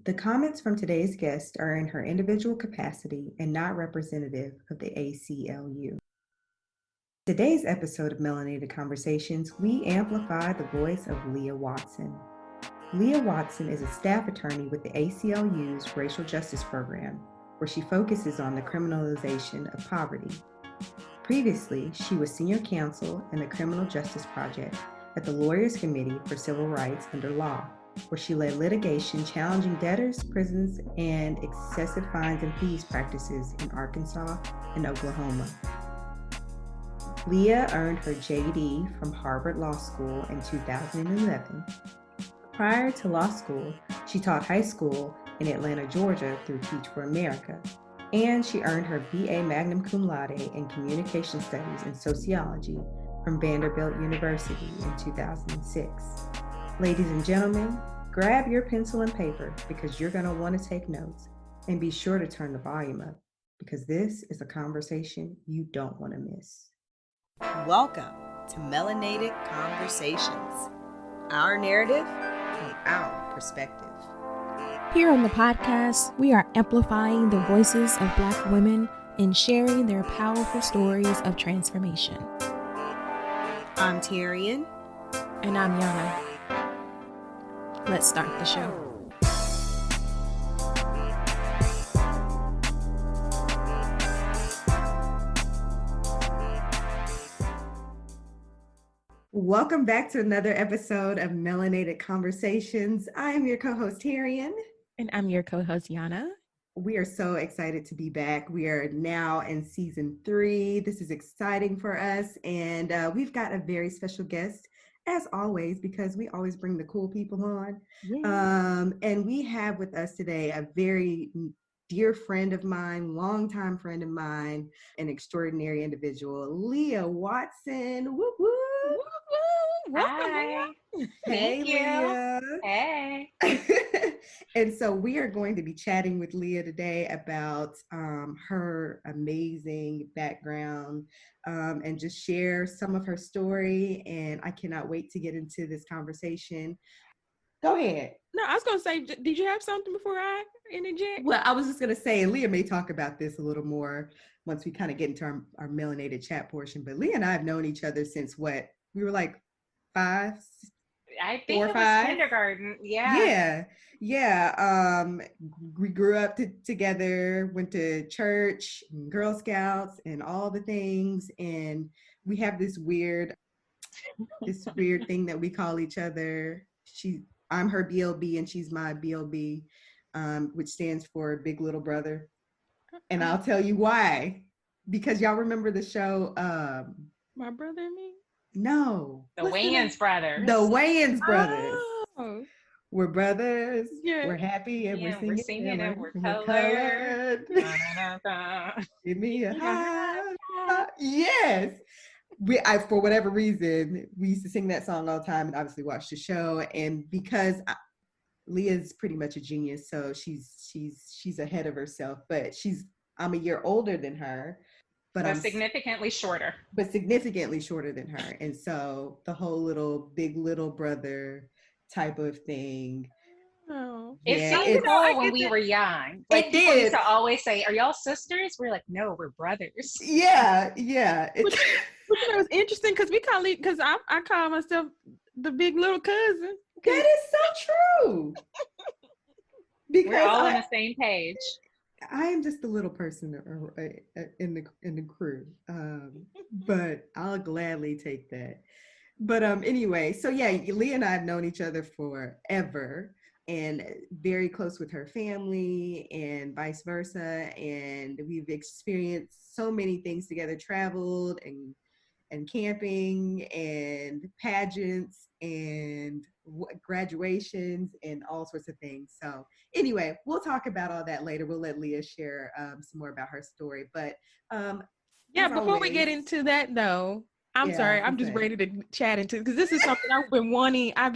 The comments from today's guest are in her individual capacity and not representative of the ACLU. Today's episode of Melanated Conversations, we amplify the voice of Leah Watson. Leah Watson is a staff attorney with the ACLU's Racial Justice Program, where she focuses on the criminalization of poverty. Previously, she was Senior Counsel in the Criminal Justice Project at the Lawyers Committee for Civil Rights under Law, where she led litigation challenging debtors, prisons, and excessive fines and fees practices in Arkansas and Oklahoma. Leah earned her JD from Harvard Law School in 2011. Prior to law school, she taught high school in Atlanta, Georgia through Teach for America, and she earned her BA Magna Cum Laude in Communication Studies and Sociology from Vanderbilt University in 2006. Ladies and gentlemen, grab your pencil and paper because you're going to want to take notes, and be sure to turn the volume up because this is a conversation you don't want to miss. Welcome to Melanated Conversations, our narrative from our perspective. Here on the podcast, we are amplifying the voices of Black women and sharing their powerful stories of transformation. I'm Tyrion. And I'm Yana. Let's start the show. Welcome back to another episode of Melanated Conversations. I am your co-host, Tyrion. And I'm your co-host, Yana. We are so excited to be back. We are now in season 3. This is exciting for us. And we've got a very special guest, as always, because we always bring the cool people on. Yeah. And we have with us today a very dear friend of mine, longtime friend of mine, an extraordinary individual, Leah Watson. Woo woo. Hi. Hey, Leah. Hey. And so we are going to be chatting with Leah today about her amazing background and just share some of her story. And I cannot wait to get into this conversation. Go ahead. No, I was going to say, did you have something before I interject? Well, I was just going to say, and Leah may talk about this a little more once we kind of get into our melanated chat portion. But Leah and I have known each other since what? We were like 5, I think 4, it 5. was kindergarten. Yeah. We grew up together, went to church, and Girl Scouts, and all the things. And we have this weird thing that we call each other. I'm her BLB and she's my BLB, which stands for Big Little Brother. And I'll tell you why. Because y'all remember the show, My Brother and Me? No. The Wayans brothers. The Wayans brothers. Oh. We're brothers. Yeah. We're happy and we're singing and we're colored. colored. Give me a high. Yes. For whatever reason, we used to sing that song all the time and obviously watch the show. And because Leah's pretty much a genius, so she's ahead of herself. But I'm a year older than her. But I'm significantly shorter. But significantly shorter than her. And so the whole little big little brother type of thing. Oh. It seemed cool when we were young. Like people used to always say, "Are y'all sisters?" We're like, "No, we're brothers." Yeah. Which was interesting because I call myself the big little cousin. That is so true. Because we're all on the same page. I am just a little person in the crew, but I'll gladly take that. But anyway, so yeah, Leah and I have known each other forever and very close with her family and vice versa. And we've experienced so many things together, traveled and camping and pageants and graduations and all sorts of things. So anyway, we'll talk about all that later. We'll let Leah share some more about her story. But before we get into that though, I'm sorry, I'm just ready to chat into, because this is something I've been wanting. I've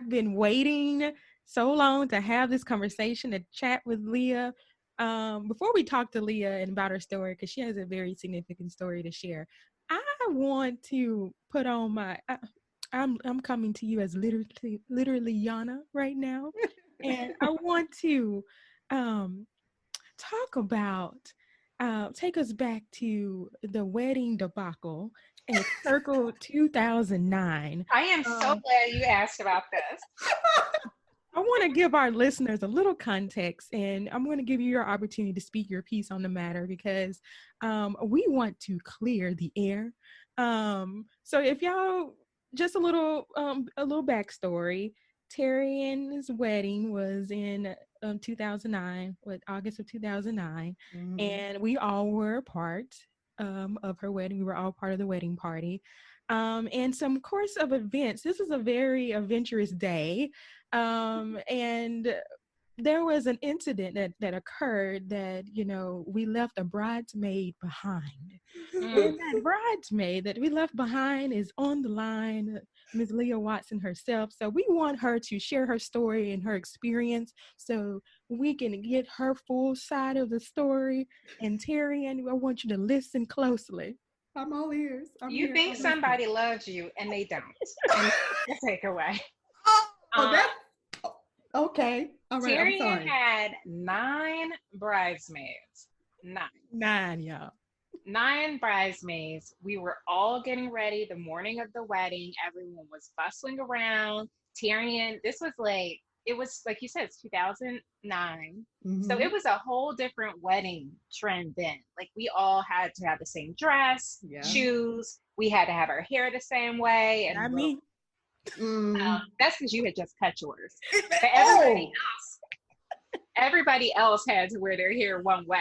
been waiting so long to have this conversation, to chat with Leah. Before we talk to Leah and about her story, because she has a very significant story to share, I want to put on my I'm coming to you as literally Yana right now. And I want to talk about, take us back to the wedding debacle in Circle 2009. I am so glad you asked about this. I want to give our listeners a little context, and I'm going to give you your opportunity to speak your piece on the matter because we want to clear the air. So if y'all, just a little backstory. Terrian's wedding was in 2009, August of 2009, and we all were a part of her wedding. We were all part of the wedding party. And some course of events. This was a very adventurous day. And there was an incident that occurred that, we left a bridesmaid behind. And that bridesmaid that we left behind is on the line, Ms. Leah Watson herself. So we want her to share her story and her experience so we can get her full side of the story. And Terrian, I want you to listen closely. I'm all ears. You think somebody loves you and they don't. And that's a takeaway. That's okay. All right. Tyrion I'm sorry. had 9 bridesmaids. 9, y'all. 9 bridesmaids. We were all getting ready the morning of the wedding. Everyone was bustling around. Tyrion, it was like you said, it's 2009. So it was a whole different wedding trend then. Like we all had to have the same dress, shoes. We had to have our hair the same way. And Not me. That's because you had just cut yours. But everybody else had to wear their hair one way.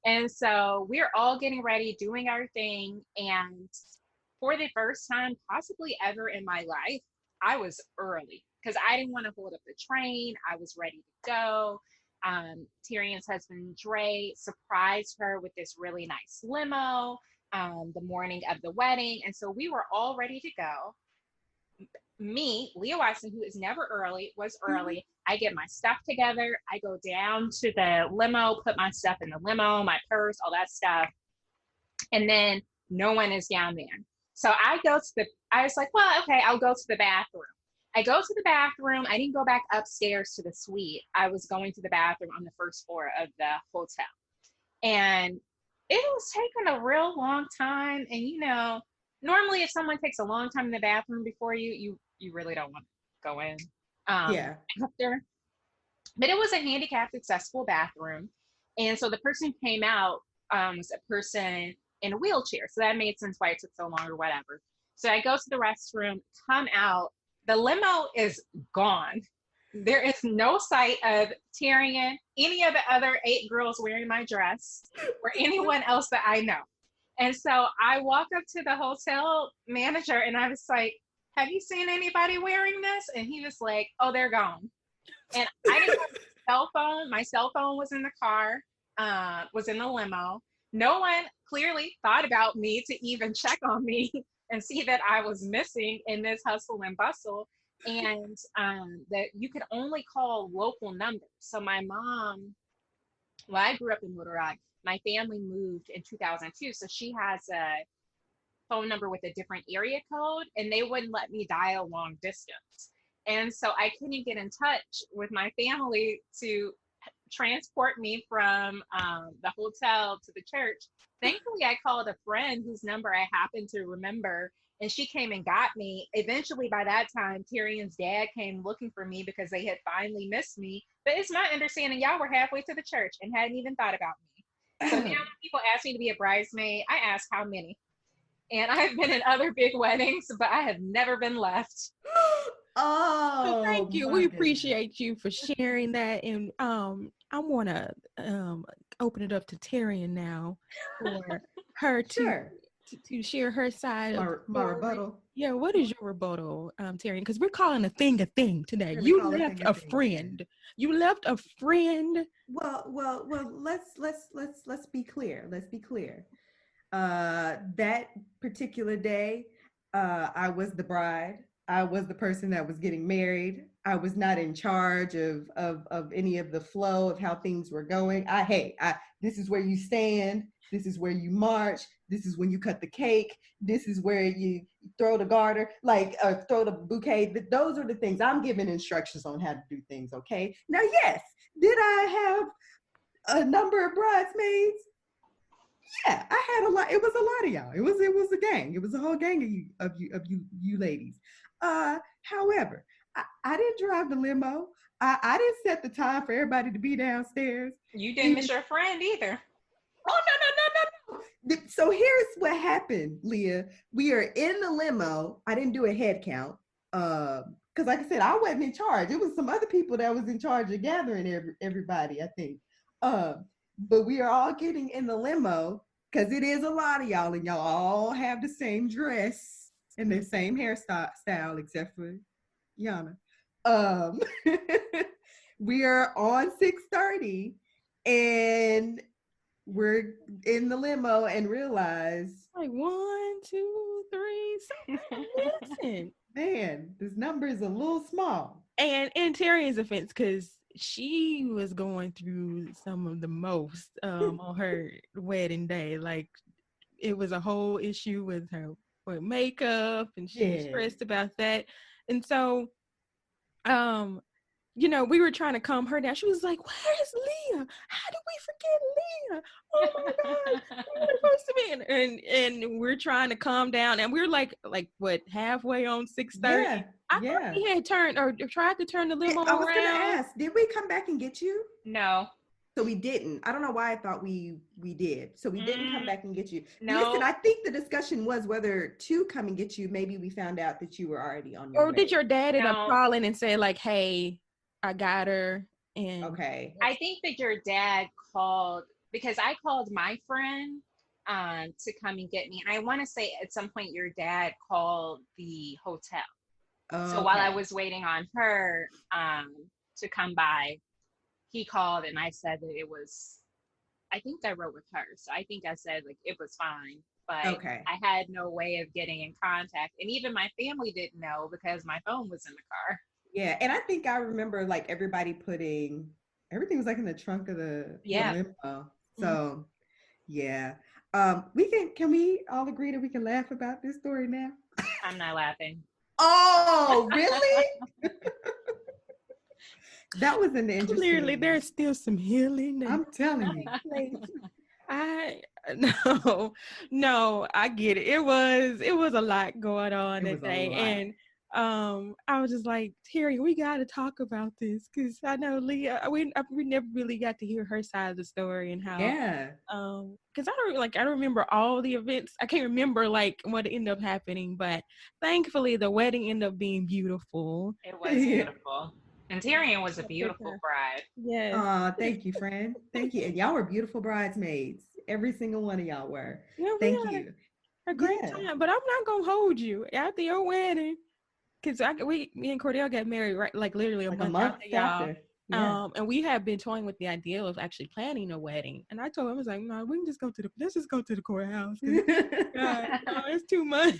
And so we're all getting ready, doing our thing. And for the first time, possibly ever in my life, I was early because I didn't want to hold up the train. I was ready to go. Tyrion's husband, Dre, surprised her with this really nice limo the morning of the wedding. And so we were all ready to go. Me, Leah Watson, who is never early, was early. I get my stuff together. I go down to the limo, put my stuff in the limo, my purse, all that stuff. And then no one is down there. So I was like, well, okay, I'll go to the bathroom. I go to the bathroom. I didn't go back upstairs to the suite. I was going to the bathroom on the first floor of the hotel. And it was taking a real long time. And, normally if someone takes a long time in the bathroom before you really don't want to go in after. But it was a handicapped accessible bathroom. And so the person who came out was a person in a wheelchair. So that made sense why it took so long or whatever. So I go to the restroom, come out. The limo is gone. There is no sight of Tyrion, any of the other 8 girls wearing my dress, or anyone else that I know. And so I walk up to the hotel manager and I was like, have you seen anybody wearing this? And he was like, oh, they're gone. And I didn't have a cell phone. My cell phone was in the car, was in the limo. No one clearly thought about me to even check on me and see that I was missing in this hustle and bustle. And that you could only call local numbers. So my mom, I grew up in Little Rock. My family moved in 2002. So she has a phone number with a different area code, and they wouldn't let me dial long distance. And so I couldn't get in touch with my family to transport me from the hotel to the church. Thankfully, I called a friend whose number I happened to remember, and she came and got me. Eventually, by that time, Tyrion's dad came looking for me because they had finally missed me. But it's my understanding y'all were halfway to the church and hadn't even thought about me. So now when people ask me to be a bridesmaid, I ask how many. And I've been in other big weddings, but I have never been left. So thank you. We appreciate you for sharing that. And I want to open it up to Tyrion now for her to share her side of my rebuttal. Yeah, what is your rebuttal, Tyrion? Because we're calling a thing today. You left a friend. You left a friend. Well. Let's be clear. Let's be clear. That particular day, I was the bride. I was the person that was getting married. I was not in charge of any of the flow of how things were going. This is where you stand. This is where you march. This is when you cut the cake. This is where you throw the garter, like throw the bouquet. Those are the things. I'm giving instructions on how to do things, okay? Now, yes, did I have a number of bridesmaids? Yeah, I had a lot. It was a lot of y'all. It was a gang. It was a whole gang of you ladies. However, I didn't drive the limo. I didn't set the time for everybody to be downstairs. You didn't miss your friend either. Oh, no. So here's what happened, Leah. We are in the limo. I didn't do a head count. Because like I said, I wasn't in charge. It was some other people that was in charge of gathering everybody, I think. But we are all getting in the limo because it is a lot of y'all, and y'all all have the same dress and the same hairstyle, except for Yana. We are on 6:30, and we're in the limo and realize like 1, 2, 3, something missing. Man, this number is a little small. And in Tyrian's offense, because she was going through some of the most on her wedding day. Like, it was a whole issue with her makeup, and she was stressed about that. And so, we were trying to calm her down. She was like, "Where's Leah? How did we forget Leah? Oh my God, we were supposed to be." And we're trying to calm down, and we're like what, halfway on 6:30. I thought he had turned or tried to turn the limo around. I was gonna ask, did we come back and get you? No. So we didn't. I don't know why I thought we did. So we didn't come back and get you. No. Listen, I think the discussion was whether to come and get you. Maybe we found out that you were already on your way. Or did your dad end up calling and say like, "Hey, I got her"? And okay. I think that your dad called because I called my friend to come and get me. And I want to say at some point your dad called the hotel. So while I was waiting on her to come by, he called and I said that I think I wrote with her. So I think I said like it was fine, but I had no way of getting in contact. And even my family didn't know because my phone was in the car. Yeah. And I think I remember like everybody everything was like in the trunk of the limo. So yeah. Can we all agree that we can laugh about this story now? I'm not laughing. Oh, really? That was an interesting. Clearly, there's still some healing. I'm telling you. No, I get it. It was a lot going on that day, and I was just like, Terry, we got to talk about this because I know Leah. We never really got to hear her side of the story and how. Yeah. Because I don't remember all the events. I can't remember like what ended up happening, but thankfully the wedding ended up being beautiful. It was beautiful. And Tyrion was a beautiful bride. Yes. Thank you, friend. Thank you. And y'all were beautiful bridesmaids. Every single one of y'all were. Yeah, thank you. A great time. But I'm not gonna hold you after your wedding. Because me and Cordell got married right like literally a month after y'all. Yeah. And we have been toying with the idea of actually planning a wedding. And I told him, I was like, no, we can just let's just go to the courthouse. God, no, it's too much.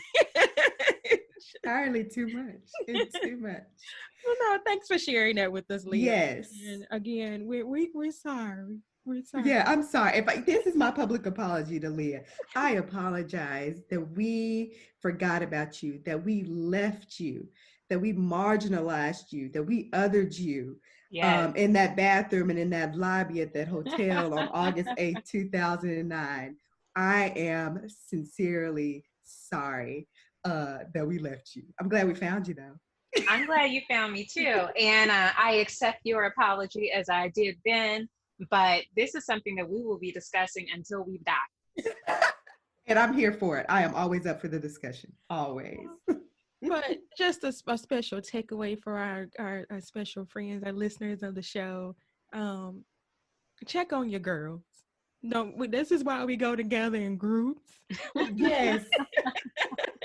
Entirely too much. It's too much. Well, no, thanks for sharing that with us, Leah. Yes. And again, we're sorry. We're sorry. Yeah, I'm sorry. This is my public apology to Leah. I apologize that we forgot about you, that we left you, that we marginalized you, that we othered you in that bathroom and in that lobby at that hotel on August 8th, 2009. I am sincerely sorry that we left you. I'm glad we found you, though. I'm glad you found me, too. And I accept your apology as I did then. But this is something that we will be discussing until we die. And I'm here for it. I am always up for the discussion. Always. But just a special takeaway for our special friends, our listeners of the show. Check on your girls. No, this is why we go together in groups. Yes.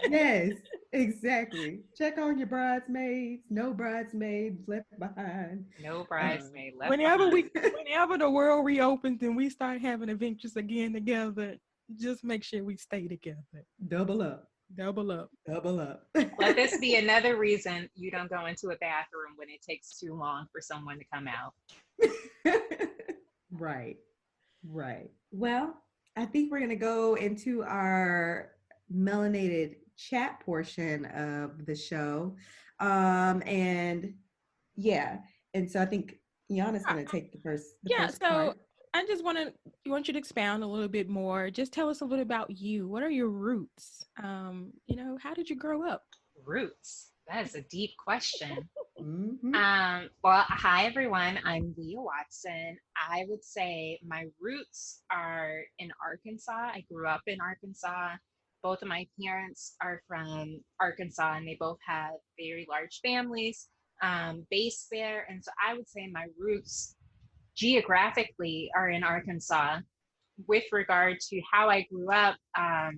Yes, exactly. Check on your bridesmaids. No bridesmaids left behind. No bridesmaid left behind. Whenever the world reopens and we start having adventures again together, just make sure we stay together. Double up. Double up. Double up. Let this be another reason you don't go into a bathroom when it takes too long for someone to come out. Right. Right. Well, I think we're going to go into our melanated chat portion of the show. And yeah, and so I think Yana's going to take the first So part. I just want you to expound a little bit more. Just tell us a little about you. What are your roots? How did you grow up? Roots. That is a deep question. Mm-hmm. Well, hi everyone. I'm Leah Watson. I would say my roots are in Arkansas. I grew up in Arkansas. Both of my parents are from Arkansas, and they both have very large families based there. And so I would say my roots geographically are in Arkansas. With regard to how I grew up, I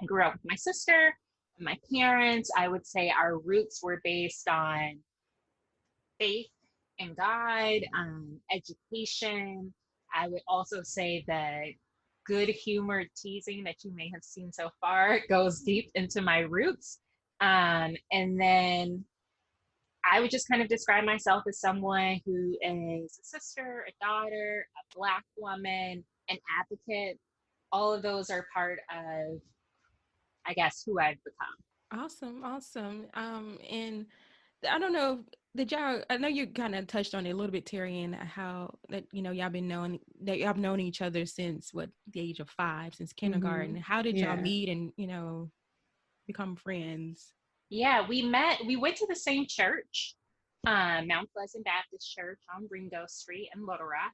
grew up with my sister, my parents. I would say our roots were based on faith in God, education. I would also say that good humored teasing that you may have seen so far goes deep into my roots. And then I would just kind of describe myself as someone who is a sister, a daughter, a Black woman, an advocate. All of those are part of, I guess, who I've become. Awesome. And I don't know, I know you kind of touched on it a little bit, Terry, and how that, y'all known each other since the age of 5, since kindergarten. How did y'all meet and, become friends? Yeah, we went to the same church, Mount Pleasant Baptist Church on Ringo Street in Little Rock.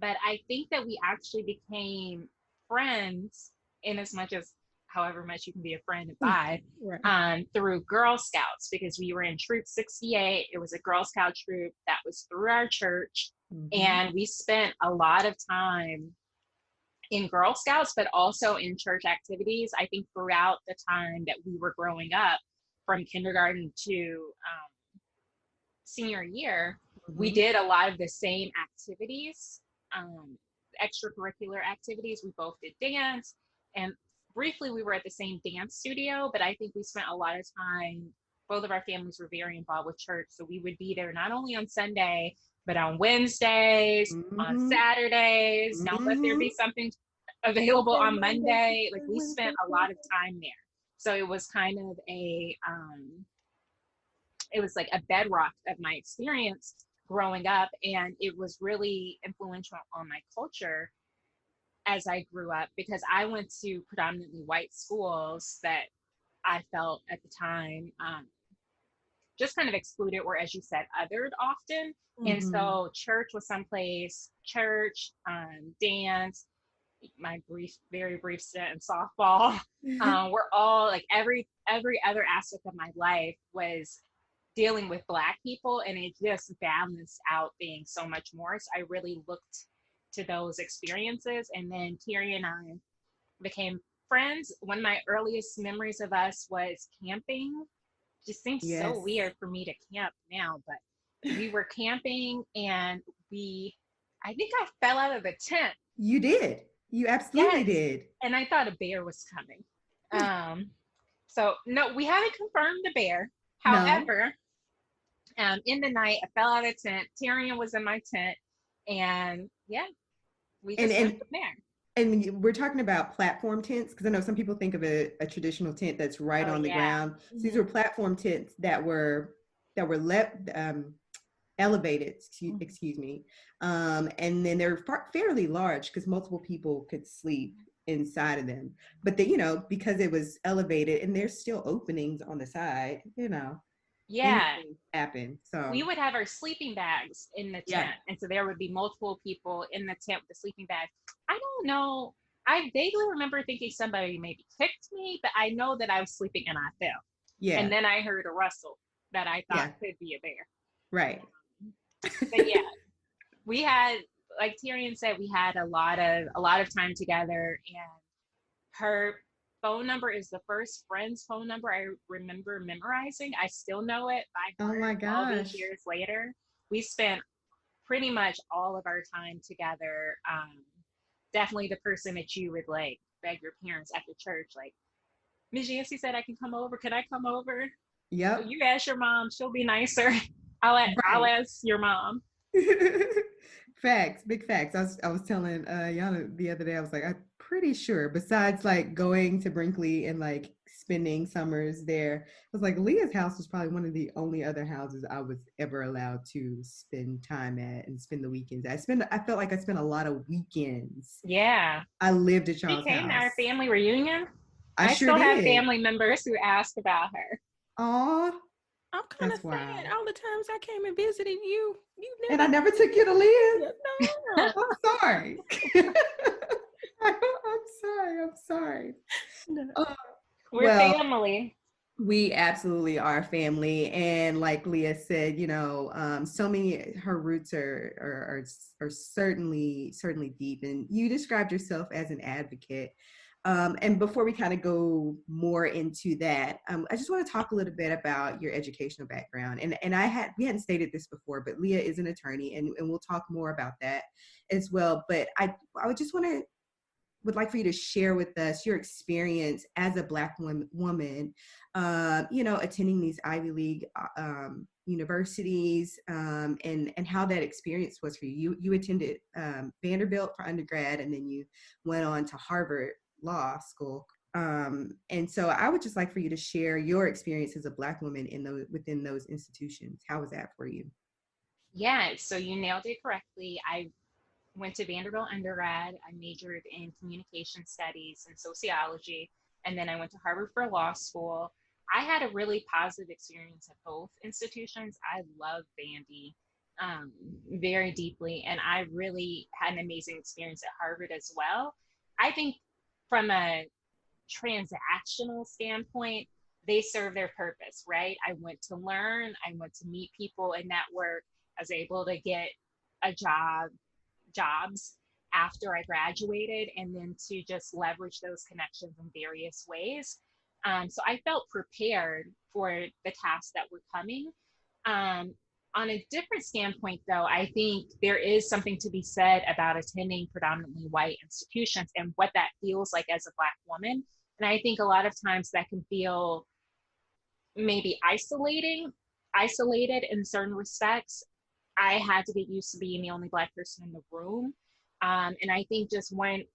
But I think that we actually became friends in as much as however much you can be a friend at 5, right. Through Girl Scouts, because we were in Troop 68. It was a Girl Scout troop that was through our church. Mm-hmm. And we spent a lot of time in Girl Scouts, but also in church activities. I think throughout the time that we were growing up, from kindergarten to senior year, mm-hmm. we did a lot of the same activities, extracurricular activities. We both did dance, and briefly we were at the same dance studio, but I think we spent a lot of time, both of our families were very involved with church, so we would be there not only on Sunday, but on Wednesdays, mm-hmm. on Saturdays. Mm-hmm. Now let there be something available on Monday. Like, we spent a lot of time there. So it was kind of it was like a bedrock of my experience growing up. And it was really influential on my culture as I grew up, because I went to predominantly white schools that I felt at the time just kind of excluded, or, as you said, othered often. Mm-hmm. And so church was someplace, dance, my very brief stint in softball, we're all like, every other aspect of my life was dealing with Black people, and it just balanced out being so much more. So I really looked to those experiences, and then Terry and I became friends. One of my earliest memories of us was camping. Just seems so weird for me to camp now, but we were camping, and I think I fell out of the tent. You did. You absolutely did. And I thought a bear was coming. So no, we haven't confirmed the bear. However, in the night, I fell out of the tent. Tyrion was in my tent, and we just went from there. And we're talking about platform tents, because I know some people think of a traditional tent that's right on the ground. Mm-hmm. So these were platform tents that were elevated, excuse me. And then they're fairly large, because multiple people could sleep inside of them. But because it was elevated, and there's still openings on the side, happen. So we would have our sleeping bags in the tent, and so there would be multiple people in the tent with the sleeping bags. I don't know. I vaguely remember thinking somebody maybe kicked me, but I know that I was sleeping and I fell. Yeah. And then I heard a rustle that I thought could be a bear. Right. But we had, like Tyrion said, we had a lot of time together, and her phone number is the first friend's phone number I remember memorizing. I still know it by heart. Oh my gosh. All these years later. We spent pretty much all of our time together. Definitely the person that you would like beg your parents after church, like, Miss Yancey said I can come over. Can I come over? Yep. So you ask your mom, she'll be nicer. I'll ask your mom. Facts, big facts. I was telling Yana the other day, I was like, I'm pretty sure besides like going to Brinkley and like spending summers there, I was like, Leah's house was probably one of the only other houses I was ever allowed to spend time at and spend the weekends. I felt like I spent a lot of weekends. Yeah. I lived at She y'all's came to house. our family reunion. I I sure still have did. family members who ask about her. Aw, I'm kind of that's sad. wild. All the times I came and visited you, you And I never. never took you to Leah's. No. I'm sorry. I'm sorry. I'm sorry. No. We're Well, family. we absolutely are family, and like Leah said, so many her roots are certainly deep. And you described yourself as an advocate. And before we kind of go more into that, I just want to talk a little bit about your educational background. And we hadn't stated this before, but Leah is an attorney, and we'll talk more about that as well. But I would just would like for you to share with us your experience as a Black woman, attending these Ivy League universities, and how that experience was for you. You attended Vanderbilt for undergrad, and then you went on to Harvard Law School. And so I would just like for you to share your experience as a Black woman within those institutions. How was that for you? Yeah, so you nailed it correctly. I went to Vanderbilt undergrad. I majored in communication studies and sociology, and then I went to Harvard for law school. I had a really positive experience at both institutions. I love Vandy very deeply, and I really had an amazing experience at Harvard as well. I think from a transactional standpoint, they serve their purpose, right? I went to learn, I went to meet people and network. I was able to get a jobs after I graduated, and then to just leverage those connections in various ways. So I felt prepared for the tasks that were coming. On a different standpoint, though, I think there is something to be said about attending predominantly white institutions and what that feels like as a Black woman. And I think a lot of times that can feel maybe isolated in certain respects. I had to get used to being the only Black person in the room. And I think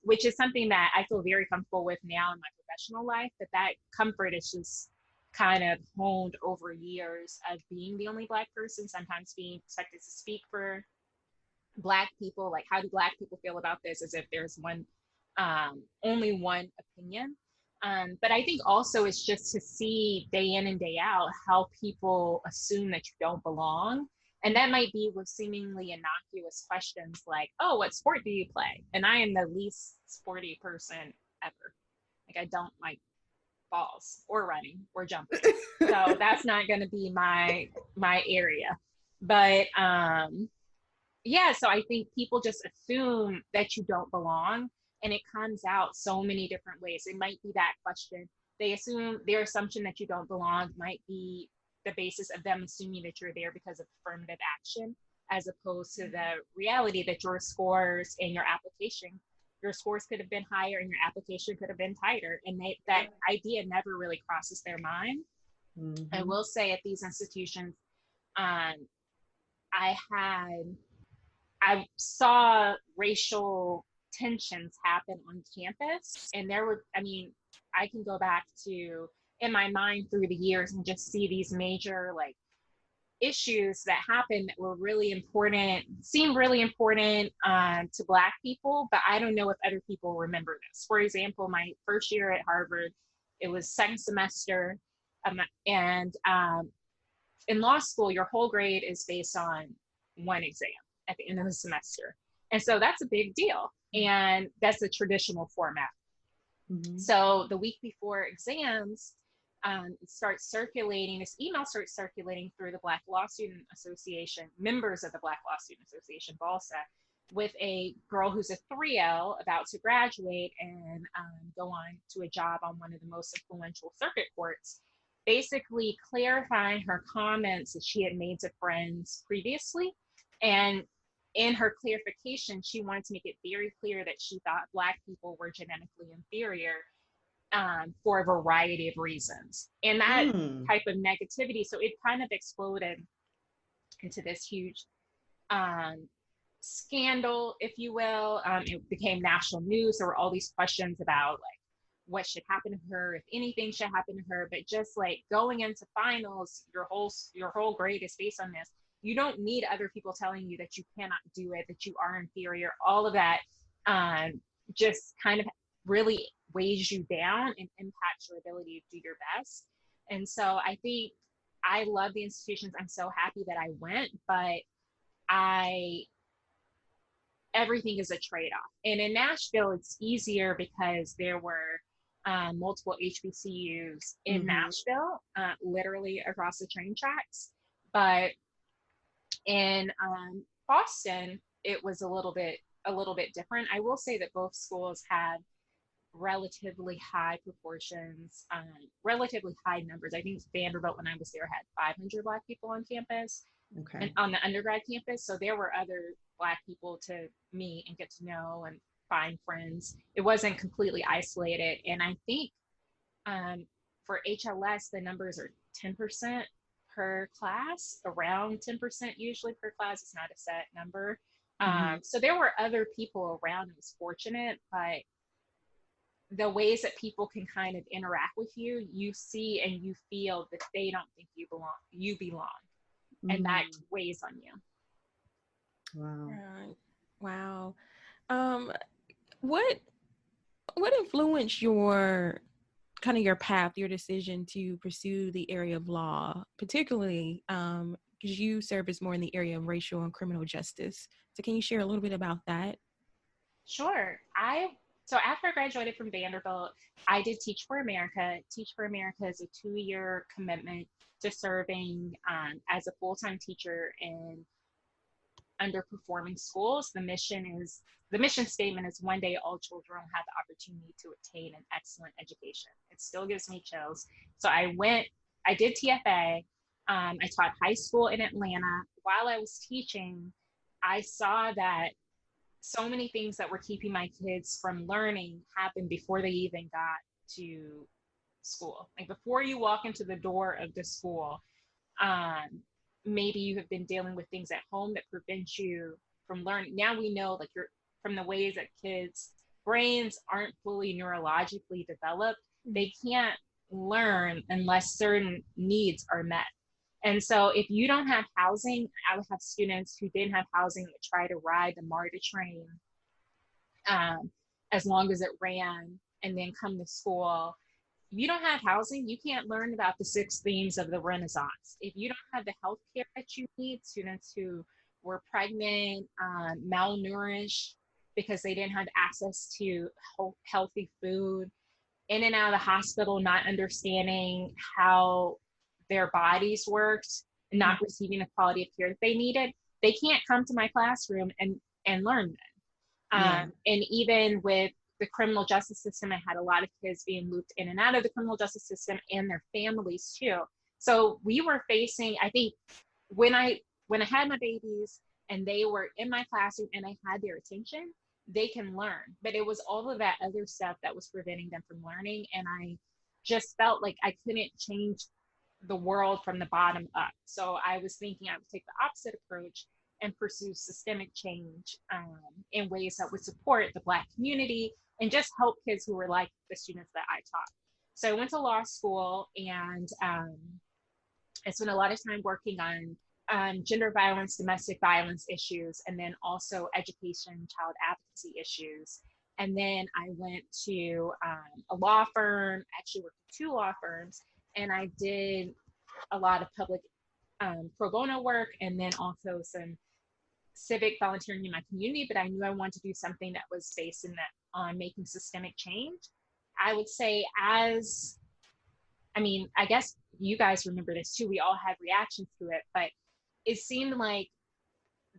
which is something that I feel very comfortable with now in my professional life, that comfort is just kind of honed over years of being the only Black person, sometimes being expected to speak for Black people. Like, how do Black people feel about this, as if there's only one opinion. But I think also it's just to see day in and day out how people assume that you don't belong. And that might be with seemingly innocuous questions like, oh, what sport do you play? And I am the least sporty person ever. Like, I don't like balls or running or jumping. So that's not going to be my area. But yeah, so I think people just assume that you don't belong, and it comes out so many different ways. It might be that question. Their assumption that you don't belong might be the basis of them assuming that you're there because of affirmative action, as opposed to the reality that your scores and your scores could have been higher and your application could have been tighter. And that idea never really crosses their mind. Mm-hmm. I will say at these institutions, I I saw racial tensions happen on campus. And I can go back to, in my mind through the years, and just see these major issues that happened that were really important, seemed really important to Black people, but I don't know if other people remember this. For example, my first year at Harvard, it was second semester, and in law school, your whole grade is based on one exam at the end of the semester. And so that's a big deal. And that's a traditional format. Mm-hmm. So the week before exams, this email starts circulating through the Black Law Student Association, members of the Black Law Student Association, BALSA, with a girl who's a 3L about to graduate and go on to a job on one of the most influential circuit courts, basically clarifying her comments that she had made to friends previously. And in her clarification, she wanted to make it very clear that she thought Black people were genetically inferior for a variety of reasons. And that type of negativity, so it kind of exploded into this huge scandal, if you will. It became national news. There were all these questions about like what should happen to her, if anything should happen to her. But just like going into finals, your whole grade is based on this. You don't need other people telling you that you cannot do it, that you are inferior. All of that just kind of really weighs you down and impacts your ability to do your best. And so I think I love the institutions. I'm so happy that I went, but everything is a trade-off. And in Nashville, it's easier because there were multiple HBCUs in Nashville, literally across the train tracks. But in Boston, it was a little bit different. I will say that both schools had relatively high proportions, relatively high numbers. I think Vanderbilt, when I was there, had 500 Black people on campus, and on the undergrad campus. So there were other Black people to meet and get to know and find friends. It wasn't completely isolated. And I think for HLS, the numbers are 10% per class, around 10% usually per class. It's not a set number. So there were other people around. It was fortunate, but the ways that people can kind of interact with you, you see and you feel that they don't think you belong. And that weighs on you. Wow. Right. Wow. What influenced your path, your decision to pursue the area of law, particularly because you serve as more in the area of racial and criminal justice. So can you share a little bit about that? Sure. So after I graduated from Vanderbilt, I did Teach for America. Teach for America is a 2-year commitment to serving as a full-time teacher in underperforming schools. The mission statement is one day all children will have the opportunity to attain an excellent education. It still gives me chills. So I did TFA. I taught high school in Atlanta. While I was teaching, I saw that so many things that were keeping my kids from learning happened before they even got to school. Like before you walk into the door of the school, maybe you have been dealing with things at home that prevent you from learning. Now we know, like, from the ways that kids' brains aren't fully neurologically developed, they can't learn unless certain needs are met. And so if you don't have housing, I would have students who didn't have housing that try to ride the MARTA train as long as it ran and then come to school. If you don't have housing, you can't learn about the 6 themes of the Renaissance. If you don't have the health care that you need, students who were pregnant, malnourished because they didn't have access to healthy food, in and out of the hospital, not understanding how their bodies worked, not receiving the quality of care that they needed, they can't come to my classroom and learn then. And even with the criminal justice system, I had a lot of kids being looped in and out of the criminal justice system and their families too. So we were facing, I think, when I had my babies and they were in my classroom and I had their attention, they can learn. But it was all of that other stuff that was preventing them from learning. And I just felt like I couldn't change the world from the bottom up. So I was thinking I would take the opposite approach and pursue systemic change in ways that would support the Black community and just help kids who were like the students that I taught. So I went to law school and I spent a lot of time working on gender violence, domestic violence issues, and then also education, child advocacy issues. And then I went to a law firm, actually worked with 2 law firms, and I did a lot of public pro bono work and then also some civic volunteering in my community. But I knew I wanted to do something that was based in that on making systemic change. I would say I guess you guys remember this too. We all had reactions to it, but it seemed like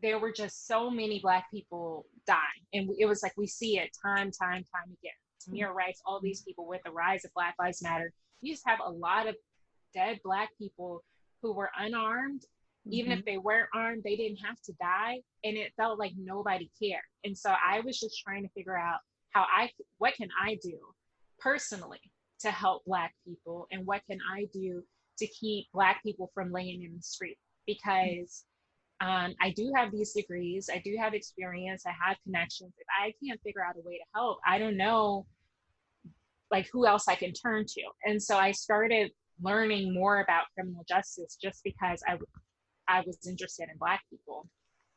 there were just so many Black people dying. And it was like, we see it time again. Tamir Rice, all these people with the rise of Black Lives Matter. You just have a lot of dead Black people who were unarmed. Even if they weren't armed, they didn't have to die. And it felt like nobody cared. And so I was just trying to figure out what can I do personally to help Black people? And what can I do to keep Black people from laying in the street? Because I do have these degrees. I do have experience. I have connections. If I can't figure out a way to help, I don't know like who else I can turn to. And so I started learning more about criminal justice just because I was interested in Black people.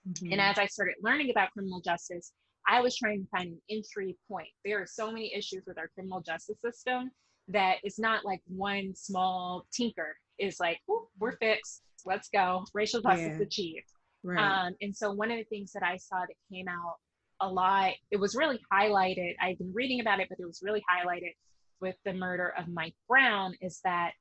Mm-hmm. And as I started learning about criminal justice, I was trying to find an entry point. There are so many issues with our criminal justice system that it's not like one small tinker is like, we're fixed. Let's go. Racial justice achieved. Right. And so one of the things that I saw that came out a lot, it was really highlighted. I've been reading about it, but it was really highlighted with the murder of Mike Brown, is that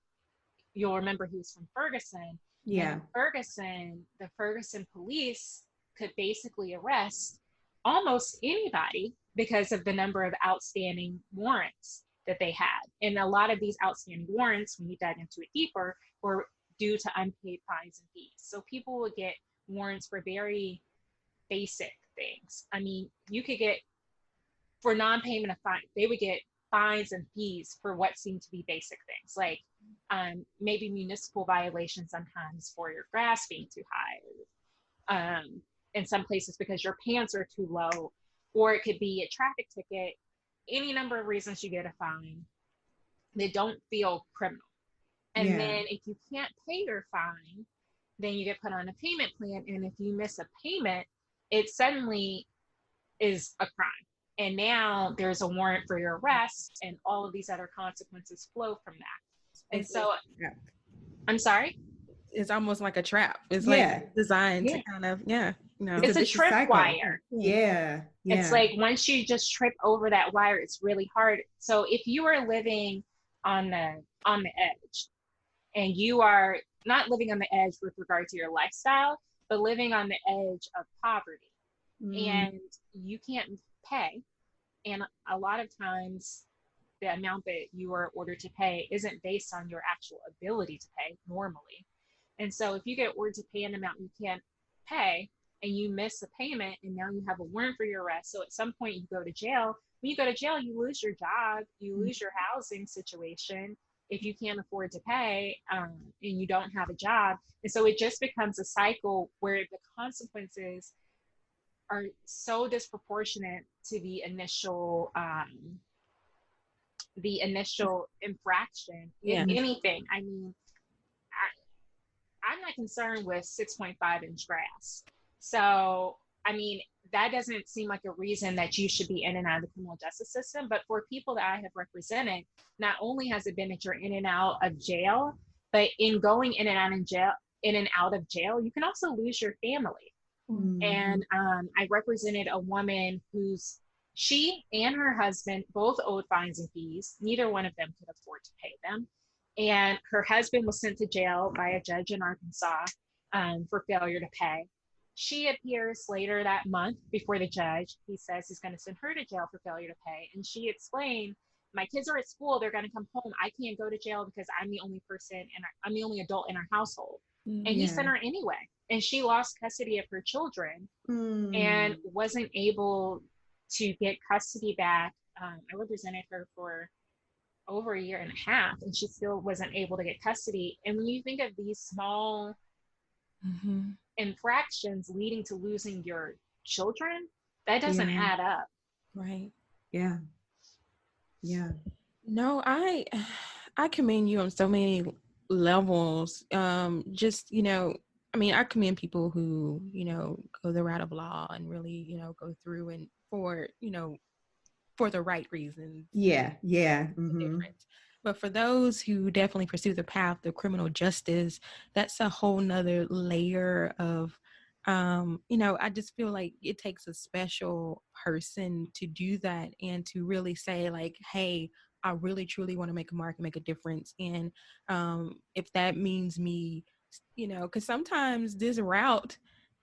you'll remember he was from Ferguson. Yeah. The Ferguson police could basically arrest almost anybody because of the number of outstanding warrants that they had. And a lot of these outstanding warrants, when you dug into it deeper, were due to unpaid fines and fees. So people would get warrants for very basic things. I mean, you could get, for non-payment of fine, they would get fines and fees for what seemed to be basic things, like maybe municipal violations sometimes for your grass being too high, in some places because your pants are too low, or it could be a traffic ticket. Any number of reasons you get a fine. They don't feel criminal. And then if you can't pay your fine, then you get put on a payment plan. And if you miss a payment, it suddenly is a crime. And now there's a warrant for your arrest, and all of these other consequences flow from that. And so, I'm sorry? It's almost like a trap. It's like designed to kind of, It's a tripwire. Yeah. It's like once you just trip over that wire, it's really hard. So if you are living on the edge, and you are not living on the edge with regard to your lifestyle, but living on the edge of poverty, and you can't pay, and a lot of times the amount that you are ordered to pay isn't based on your actual ability to pay normally. And so if you get ordered to pay an amount you can't pay, and you miss a payment, and now you have a warrant for your arrest, so at some point you go to jail. When you go to jail, you lose your job, you lose your housing situation if you can't afford to pay, and you don't have a job. And so it just becomes a cycle where the consequences are so disproportionate to the initial infraction. If anything, I mean, I'm not concerned with 6.5-inch grass. So, I mean, that doesn't seem like a reason that you should be in and out of the criminal justice system. But for people that I have represented, not only has it been that you're in and out of jail, but in going in and out of jail, you can also lose your family. And I represented a woman she and her husband both owed fines and fees. Neither one of them could afford to pay them. And her husband was sent to jail by a judge in Arkansas for failure to pay. She appears later that month before the judge. He says he's going to send her to jail for failure to pay. And she explained, my kids are at school. They're going to come home. I can't go to jail because I'm the only person and I'm the only adult in our household. And he sent her anyway. And she lost custody of her children and wasn't able to get custody back. I represented her for over 1.5 years, and she still wasn't able to get custody. And when you think of these small infractions leading to losing your children, that doesn't add up. Right. Yeah. No, I commend you on so many levels. Just, I mean, I commend people who, go the route of law and really, go through and for the right reasons. But for those who definitely pursue the path of criminal justice, that's a whole nother layer of, I just feel like it takes a special person to do that and to really say like, hey, I really truly want to make a mark and make a difference. And if that means me, because sometimes this route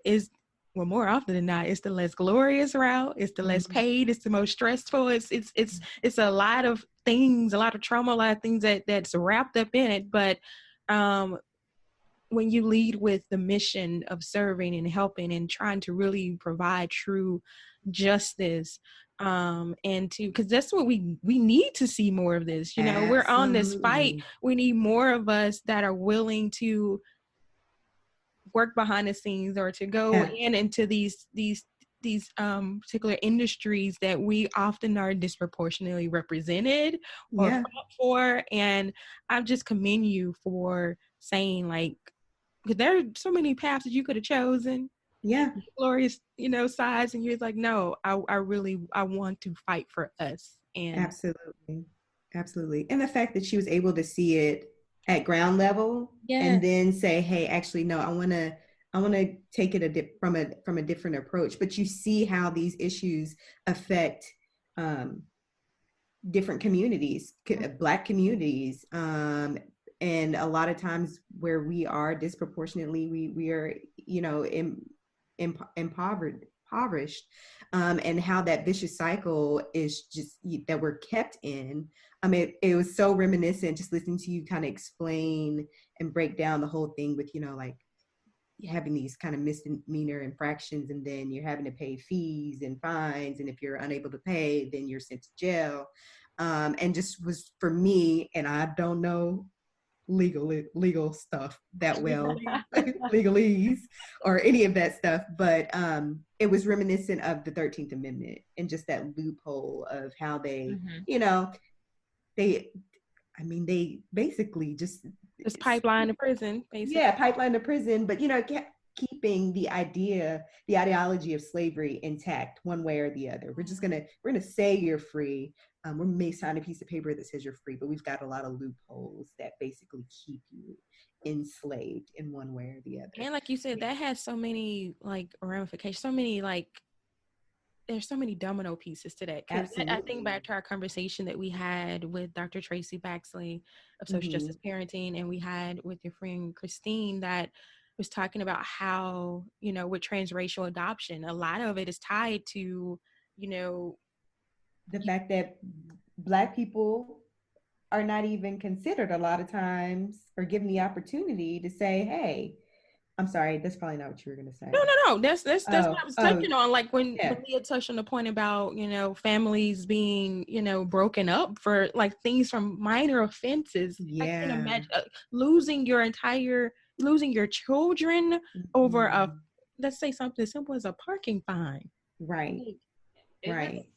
is, well, more often than not, it's the less glorious route. It's the less paid. It's the most stressful. It's a lot of things, a lot of trauma, a lot of things that's wrapped up in it. But when you lead with the mission of serving and helping and trying to really provide true justice, and because that's what we need to see more of this. We're on this fight. We need more of us that are willing to work behind the scenes or to go into these particular industries that we often are disproportionately represented or fought for. And I just commend you for saying, like, because there are so many paths that you could have chosen. Glorious, sides, and you're like, no, I want to fight for us. And absolutely. And the fact that she was able to see it at ground level and then say, hey, actually, no, I want to take it from a different approach. But you see how these issues affect different communities, Black communities, and a lot of times where we are disproportionately, we are, impoverished, and how that vicious cycle is just that we're kept in. I mean, it was so reminiscent just listening to you kind of explain and break down the whole thing with, like having these kind of misdemeanor infractions, and then you're having to pay fees and fines, and if you're unable to pay, then you're sent to jail. And just was for me, and I don't know legal stuff that well, legalese or any of that stuff, but it was reminiscent of the 13th Amendment and just that loophole of how they, they basically just pipeline to prison, basically. Pipeline to prison, but keeping the ideology of slavery intact one way or the other. We're gonna say you're free. We may sign a piece of paper that says you're free, but we've got a lot of loopholes that basically keep you enslaved in one way or the other. And like you said, that has so many ramifications, there's so many domino pieces to that. Because I think back to our conversation that we had with Dr. Tracy Baxley of Social Justice Parenting, and we had with your friend Christine, that was talking about how, with transracial adoption, a lot of it is tied to, the fact that Black people are not even considered a lot of times or given the opportunity to say, hey, I'm sorry, that's probably not what you were going to say. No. That's what I was touching on. Like when Leah touched on the point about, families being, broken up for like things from minor offenses. I can imagine losing your children over let's say something as simple as a parking fine. Right.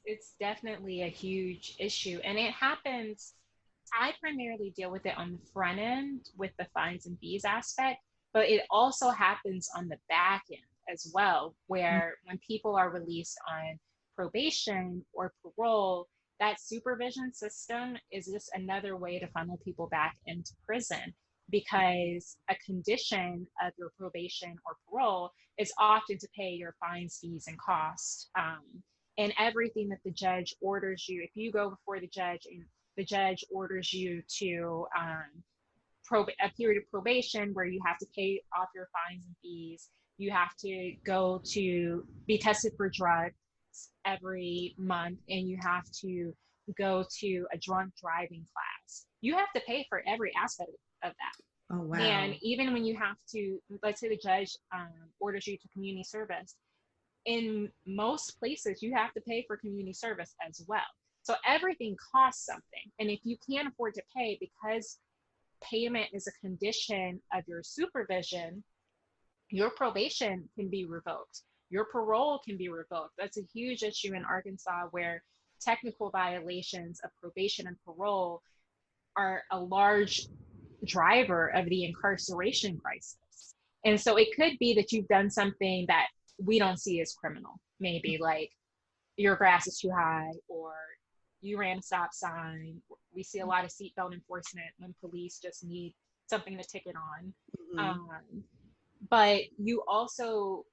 It's definitely a huge issue. And it happens, I primarily deal with it on the front end with the fines and fees aspect, but it also happens on the back end as well, where when people are released on probation or parole, that supervision system is just another way to funnel people back into prison, because a condition of your probation or parole is often to pay your fines, fees, and costs. And everything that the judge orders you, if you go before the judge and the judge orders you to a period of probation where you have to pay off your fines and fees, you have to go to be tested for drugs every month, and you have to go to a drunk driving class. You have to pay for every aspect of that. Oh, wow. And even when you have to, let's say the judge orders you to community service, in most places you have to pay for community service as well. So everything costs something. And if you can't afford to pay, because payment is a condition of your supervision, your probation can be revoked. Your parole can be revoked. That's a huge issue in Arkansas, where technical violations of probation and parole are a large driver of the incarceration crisis. And so it could be that you've done something that we don't see as criminal, maybe like your grass is too high, or you ran a stop sign. We see a lot of seatbelt enforcement when police just need something to ticket on. But you also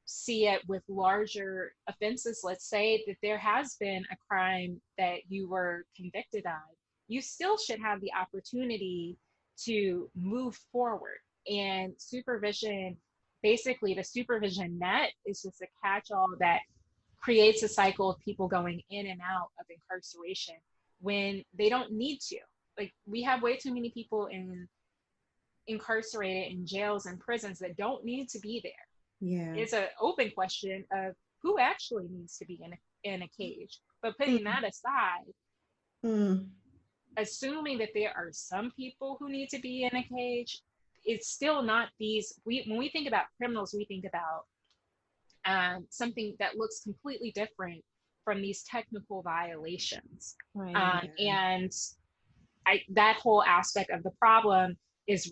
see it with larger offenses. Let's say that there has been a crime that you were convicted of. You still should have the opportunity to move forward. And supervision, basically the supervision net is just a catch-all that creates a cycle of people going in and out of incarceration when they don't need to. Like, we have way too many people incarcerated in jails and prisons that don't need to be there. Yeah, it's an open question of who actually needs to be in a cage. But putting that aside, assuming that there are some people who need to be in a cage, it's still not these, when we think about criminals, we think about something that looks completely different from these technical violations. Right. And that whole aspect of the problem is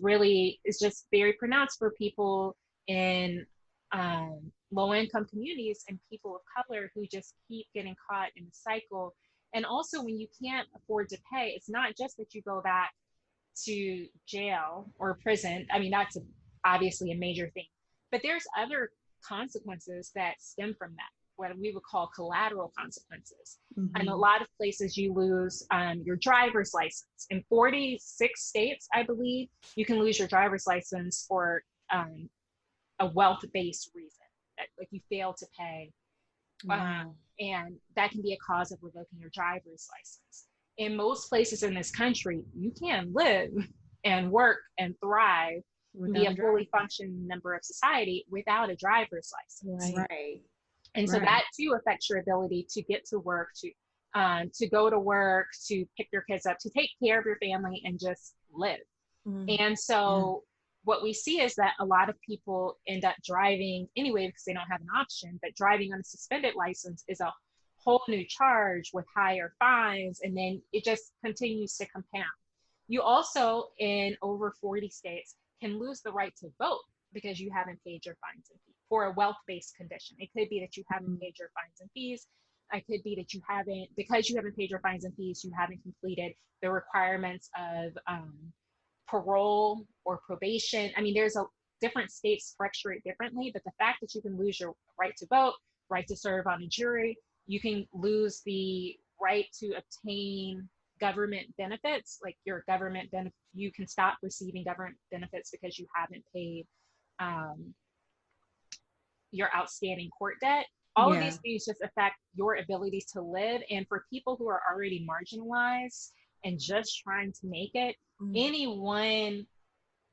just very pronounced for people in low income communities and people of color who just keep getting caught in the cycle. And also, when you can't afford to pay, it's not just that you go back to jail or prison. I mean, that's obviously a major thing, but there's other consequences that stem from that, what we would call collateral consequences. Mm-hmm. And a lot of places you lose your driver's license. In 46 states, I believe, you can lose your driver's license for a wealth-based reason, like you fail to pay. Wow. And that can be a cause of revoking your driver's license. In most places in this country, you can live and work and thrive and be a fully functioning member of society without a driver's license. Right. And so that too affects your ability to get to work, to go to work, to pick your kids up, to take care of your family and just live. And so what we see is that a lot of people end up driving anyway because they don't have an option, but driving on a suspended license is a whole new charge with higher fines, and then it just continues to compound. You also, in over 40 states, can lose the right to vote because you haven't paid your fines and fees for a wealth-based condition. It could be that you haven't paid your fines and fees. It could be that because you haven't paid your fines and fees, you haven't completed the requirements of parole or probation. I mean, different states structure it differently, but the fact that you can lose your right to vote, right to serve on a jury, you can lose the right to obtain government benefits, like your government benefit, you can stop receiving government benefits because you haven't paid your outstanding court debt. All of these things just affect your ability to live. And for people who are already marginalized and just trying to make it, any one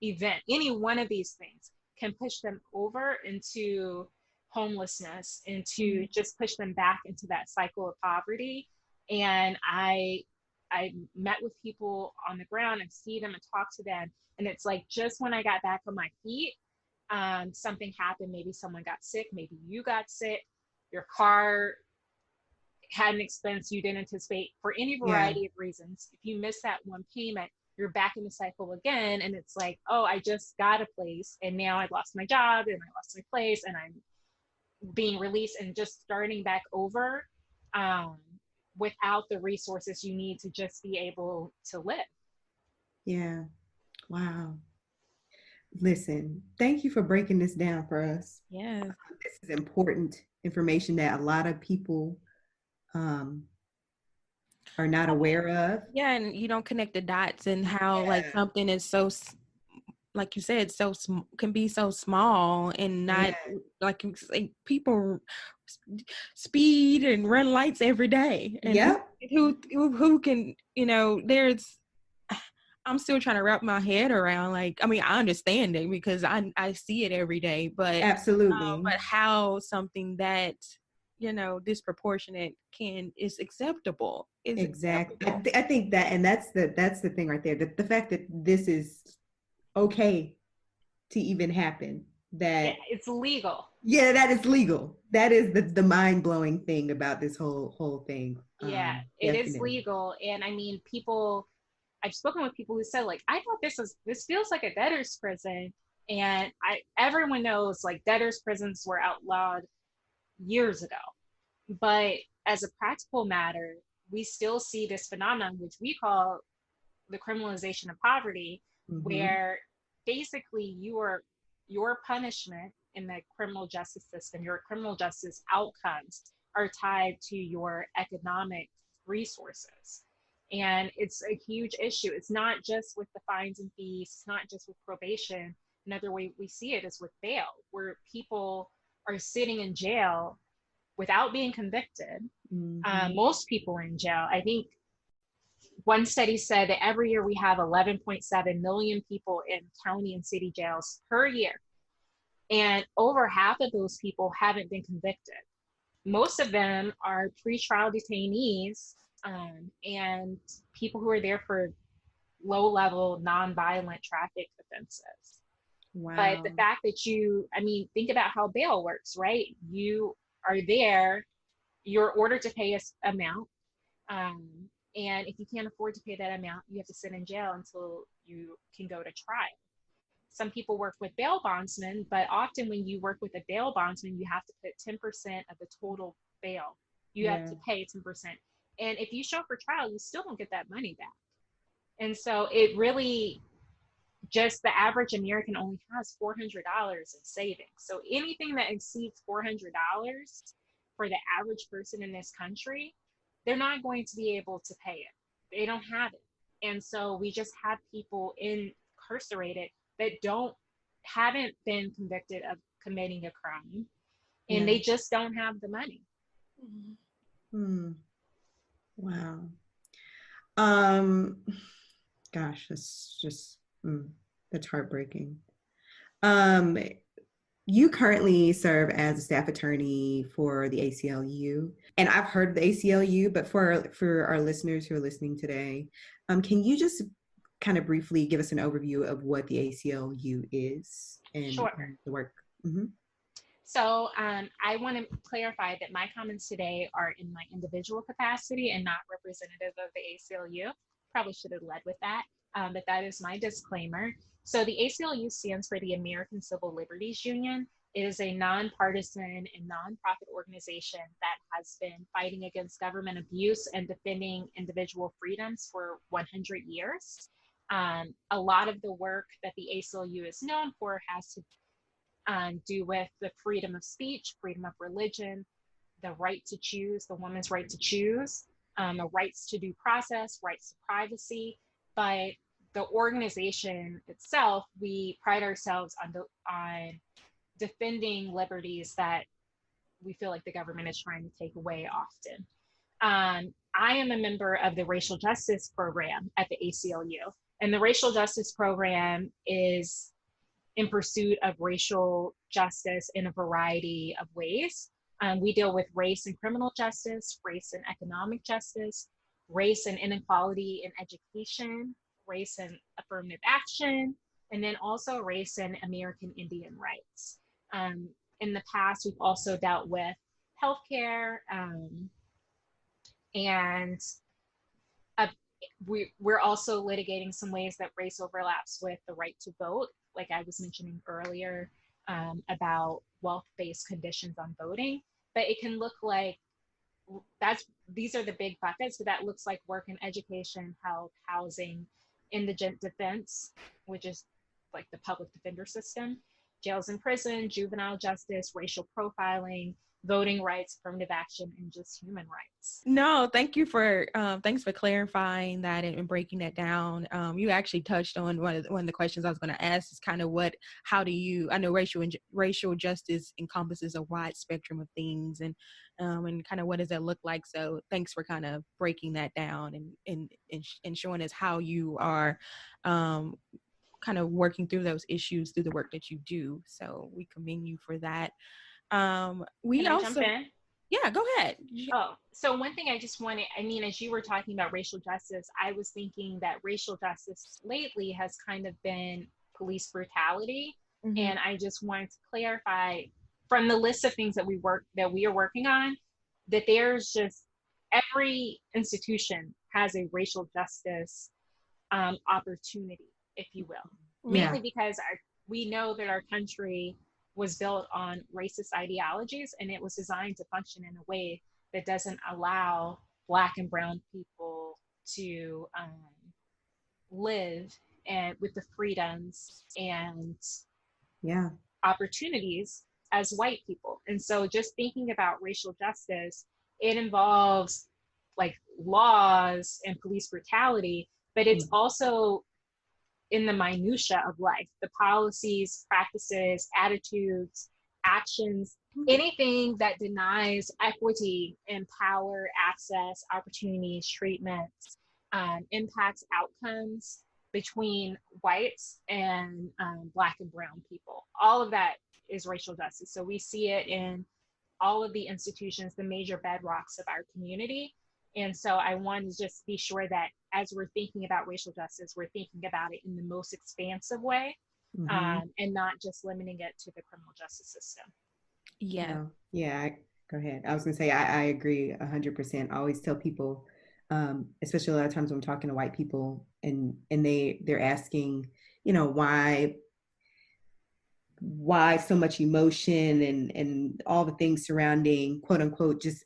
event, any one of these things can push them over into homelessness, into just push them back into that cycle of poverty. And I met with people on the ground and see them and talk to them. And it's like, just when I got back on my feet, something happened. Maybe someone got sick. Maybe you got sick. Your car had an expense you didn't anticipate for any variety of reasons. If you miss that one payment, you're back in the cycle again. And it's like, oh, I just got a place and now I lost my job and I lost my place and I'm being released and just starting back over without the resources you need to just be able to live. Yeah. Wow. Listen, thank you for breaking this down for us. Yeah. This is important information that a lot of people are not aware of. Yeah, and you don't connect the dots and how like something is so, like you said, can be so small and not like people speed and run lights every day. And who can, I'm still trying to wrap my head around, like, I mean, I understand it because I see it every day, but absolutely, but how something that, disproportionate is acceptable. Exactly. I think that, and that's the thing right there. The fact that this is okay to even happen, that it's legal. Yeah, that is legal. That is the mind-blowing thing about this whole thing. Yeah, it is legal. And I mean, I've spoken with people who said, like, I thought this feels like a debtor's prison. And everyone knows, like, debtor's prisons were outlawed years ago. But as a practical matter, we still see this phenomenon, which we call the criminalization of poverty, where basically your punishment in the criminal justice system, your criminal justice outcomes are tied to your economic resources. And it's a huge issue. It's not just with the fines and fees, it's not just with probation. Another way we see it is with bail, where people are sitting in jail without being convicted. Most people are in jail. I think one study said that every year we have 11.7 million people in county and city jails per year. And over half of those people haven't been convicted. Most of them are pretrial detainees and people who are there for low-level, non-violent traffic offenses. But Wow. the fact that think about how bail works, right? You are there, you're ordered to pay a amount. And if you can't afford to pay that amount, you have to sit in jail until you can go to trial. Some people work with bail bondsmen, but often when you work with a bail bondsman, you have to put 10% of the total bail. You have to pay 10%. And if you show up for trial, you still don't get that money back. And so it really, just the average American only has $400 in savings. So anything that exceeds $400 for the average person in this country, they're not going to be able to pay it. They don't have it. And so we just have people incarcerated that haven't been convicted of committing a crime, and they just don't have the money. Wow. Gosh, that's just that's heartbreaking. You currently serve as a staff attorney for the ACLU, and I've heard of the ACLU, but for our listeners who are listening today, can you just kind of briefly give us an overview of what the ACLU is and the work? Mm-hmm. So I want to clarify that my comments today are in my individual capacity and not representative of the ACLU. Probably should have led with that, but that is my disclaimer. So the ACLU stands for the American Civil Liberties Union. It is a nonpartisan and nonprofit organization that has been fighting against government abuse and defending individual freedoms for 100 years. A lot of the work that the ACLU is known for has to do with the freedom of speech, freedom of religion, the right to choose, the woman's right to choose, the rights to due process, rights to privacy. But the organization itself, we pride ourselves on defending liberties that we feel like the government is trying to take away often. I am a member of the Racial Justice Program at the ACLU, and the Racial Justice Program is in pursuit of racial justice in a variety of ways. We deal with race and criminal justice, race and economic justice, race and inequality in education, race and affirmative action, and then also race and American Indian rights. In the past, we've also dealt with healthcare, and we're also litigating some ways that race overlaps with the right to vote, like I was mentioning earlier, about wealth-based conditions on voting. But it can look like these are the big buckets. So that looks like work in education, health, housing, indigent defense, which is like the public defender system, jails and prison, juvenile justice, racial profiling, voting rights, affirmative action, and just human rights. No, thanks for clarifying that and breaking that down. You actually touched on one of the questions I was going to ask, is kind of I know racial justice encompasses a wide spectrum of things, and kind of what does that look like? So thanks for kind of breaking that down and showing us how you are kind of working through those issues through the work that you do. So we commend you for that. Can I jump in? Yeah, go ahead. Oh, so one thing I just wanted, as you were talking about racial justice, I was thinking that racial justice lately has kind of been police brutality. Mm-hmm. And I just wanted to clarify from the list of things that we are working on, that there's just every institution has a racial justice opportunity, if you will, mainly because we know that our country was built on racist ideologies, and it was designed to function in a way that doesn't allow Black and brown people to live with the freedoms and opportunities as white people. And so just thinking about racial justice, it involves like laws and police brutality, but it's also in the minutia of life, the policies, practices, attitudes, actions, anything that denies equity in power, access, opportunities, treatments, impacts outcomes between whites and Black and brown people. All of that is racial justice. So we see it in all of the institutions, the major bedrocks of our community. And so I want to just be sure that as we're thinking about racial justice, we're thinking about it in the most expansive way. and not just limiting it to the criminal justice system. Yeah. No. Yeah. Go ahead. I was going to say, I agree 100%. I always tell people, especially a lot of times when I'm talking to white people and they're asking, why so much emotion and all the things surrounding, quote unquote, just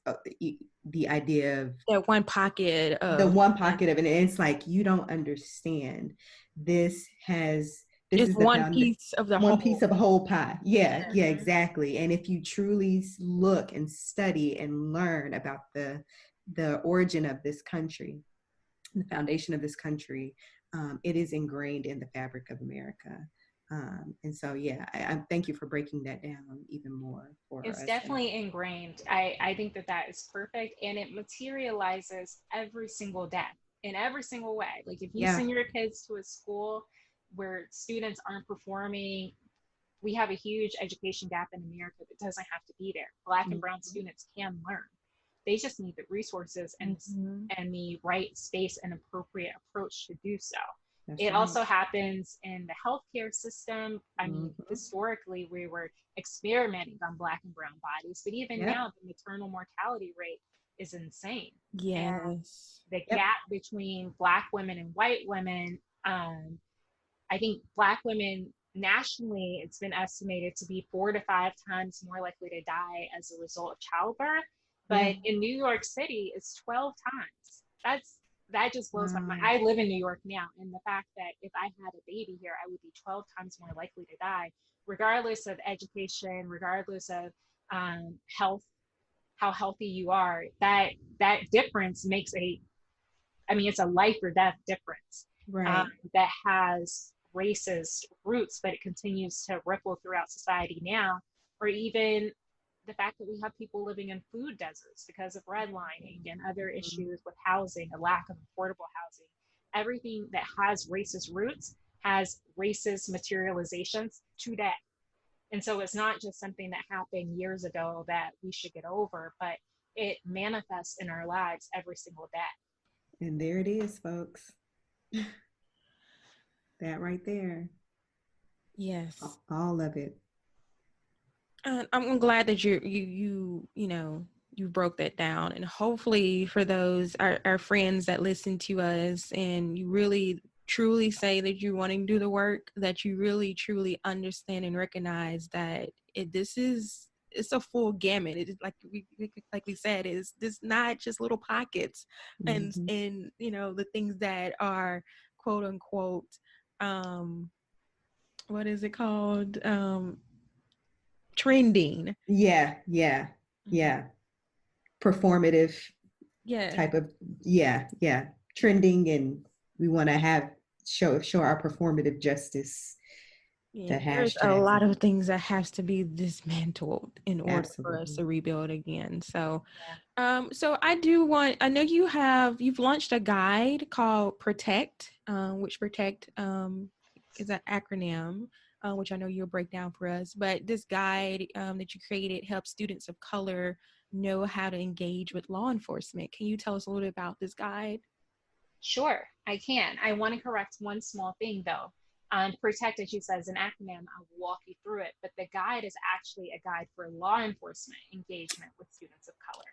the idea of that one pocket of the one pocket of it. And it's like, you don't understand. This is the one piece of the one whole. piece of a whole pie. Yeah, exactly. And if you truly look and study and learn about the origin of this country, the foundation of this country, it is ingrained in the fabric of America. And so, yeah, I thank you for breaking that down even more for us. It's definitely ingrained. I think that is perfect, and it materializes every single day in every single way. Like if you send your kids to a school where students aren't performing, we have a huge education gap in America that doesn't have to be there. Black and brown students can learn. They just need the resources and the right space and appropriate approach to do so. It also happens in the healthcare system. I mean, historically, we were experimenting on Black and brown bodies, but even now, the maternal mortality rate is insane. Yes. And the gap between Black women and white women, I think Black women nationally, it's been estimated to be 4 to 5 times more likely to die as a result of childbirth. But in New York City, it's 12 times. That just blows my mind. I live in New York now, and the fact that if I had a baby here, I would be 12 times more likely to die, regardless of education, regardless of health, how healthy you are. That difference makes it's a life or death difference that has racist roots, but it continues to ripple throughout society now. Or even the fact that we have people living in food deserts because of redlining and other issues with housing, a lack of affordable housing. Everything that has racist roots has racist materializations today. And so it's not just something that happened years ago that we should get over, but it manifests in our lives every single day. And there it is, folks. That right there. Yes. All of it. I'm glad that you broke that down, and hopefully for those our friends that listen to us and you really truly say that you're wanting to do the work, that you really truly understand and recognize that it's a full gamut. It is like we said, is this not just little pockets and the things that are quote unquote what is it called, trending. Performative type of trending, and we want to show our performative justice. There's a lot of things that has to be dismantled in order for us to rebuild again. So so I know you've launched a guide called P.R.O.T.E.C.T, which P.R.O.T.E.C.T is an acronym, which I know you'll break down for us. But this guide that you created helps students of color know how to engage with law enforcement. Can you tell us a little bit about this guide? Sure, I can. I want to correct one small thing, though. P.R.O.T.E.C.T, as you said, is an acronym. I'll walk you through it. But the guide is actually a guide for law enforcement engagement with students of color.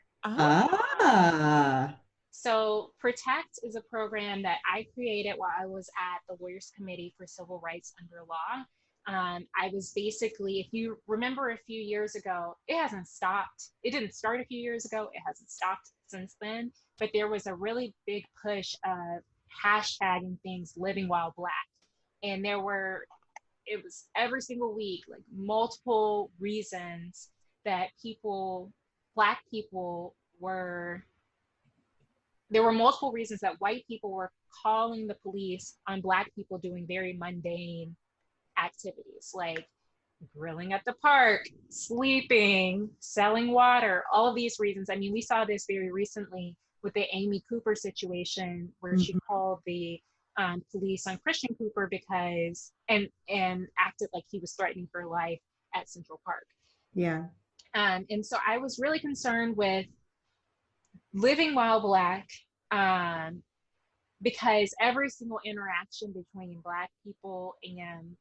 So P.R.O.T.E.C.T is a program that I created while I was at the Lawyers Committee for Civil Rights Under Law. I was basically, if you remember a few years ago, it hasn't stopped. It didn't start a few years ago. It hasn't stopped since then. But there was a really big push of hashtagging things living while Black. And it was every single week, like multiple reasons that Black people there were multiple reasons that white people were calling the police on Black people doing very mundane activities like grilling at the park, sleeping, selling water, all of these reasons. I mean, we saw this very recently with the Amy Cooper situation where she called the police on Christian Cooper because and acted like he was threatening her life at Central Park. And so I was really concerned with living while Black, because every single interaction between Black people and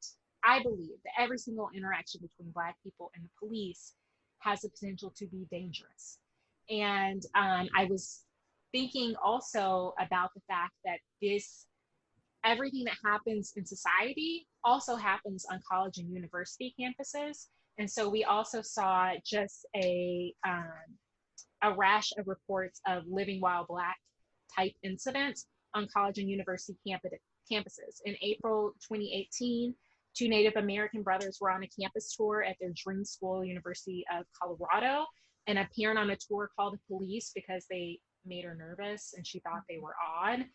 I believe that every single interaction between Black people and the police has the potential to be dangerous. And I was thinking also about the fact that everything that happens in society also happens on college and university campuses. And so we also saw just a rash of reports of living while Black type incidents on college and university campuses. In April 2018, two Native American brothers were on a campus tour at their dream school, University of Colorado, and a parent on a tour called the police because they made her nervous and she thought they were odd.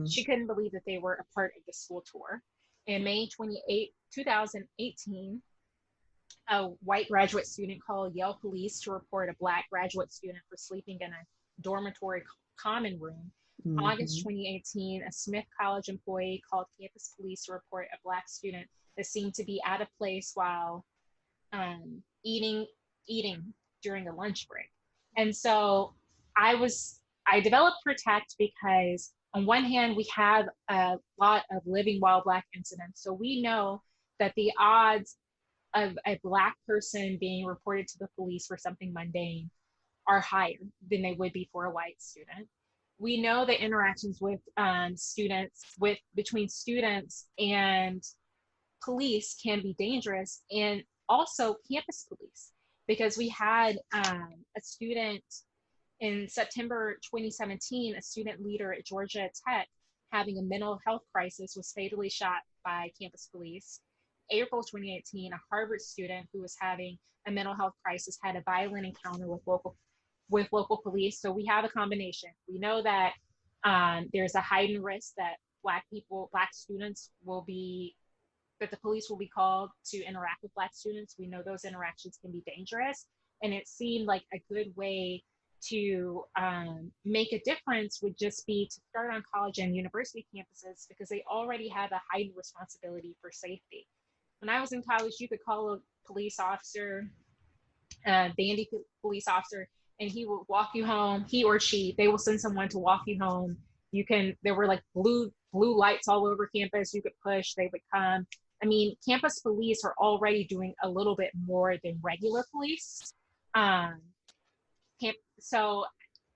She couldn't believe that they were a part of the school tour. In May 2018, a white graduate student called Yale police to report a Black graduate student for sleeping in a dormitory common room. August 2018, a Smith College employee called campus police to report a Black student that seemed to be out of place while eating during a lunch break. And so I developed P.R.O.T.E.C.T because on one hand, we have a lot of living while Black incidents. So we know that the odds of a Black person being reported to the police for something mundane are higher than they would be for a white student. We know that interactions with between students and police can be dangerous, and also campus police, because we had a student in September 2017, a student leader at Georgia Tech having a mental health crisis was fatally shot by campus police. April 2018, a Harvard student who was having a mental health crisis had a violent encounter with local police. So we have a combination. We know that there's a heightened risk that Black students that the police will be called to interact with Black students. We know those interactions can be dangerous. And it seemed like a good way to make a difference would just be to start on college and university campuses, because they already have a heightened responsibility for safety. When I was in college, you could call a police officer, bandy police officer, and he will walk you home. He or she, they will send someone to walk you home. There were like blue lights all over campus. You could push, they would come. I mean, campus police are already doing a little bit more than regular police. So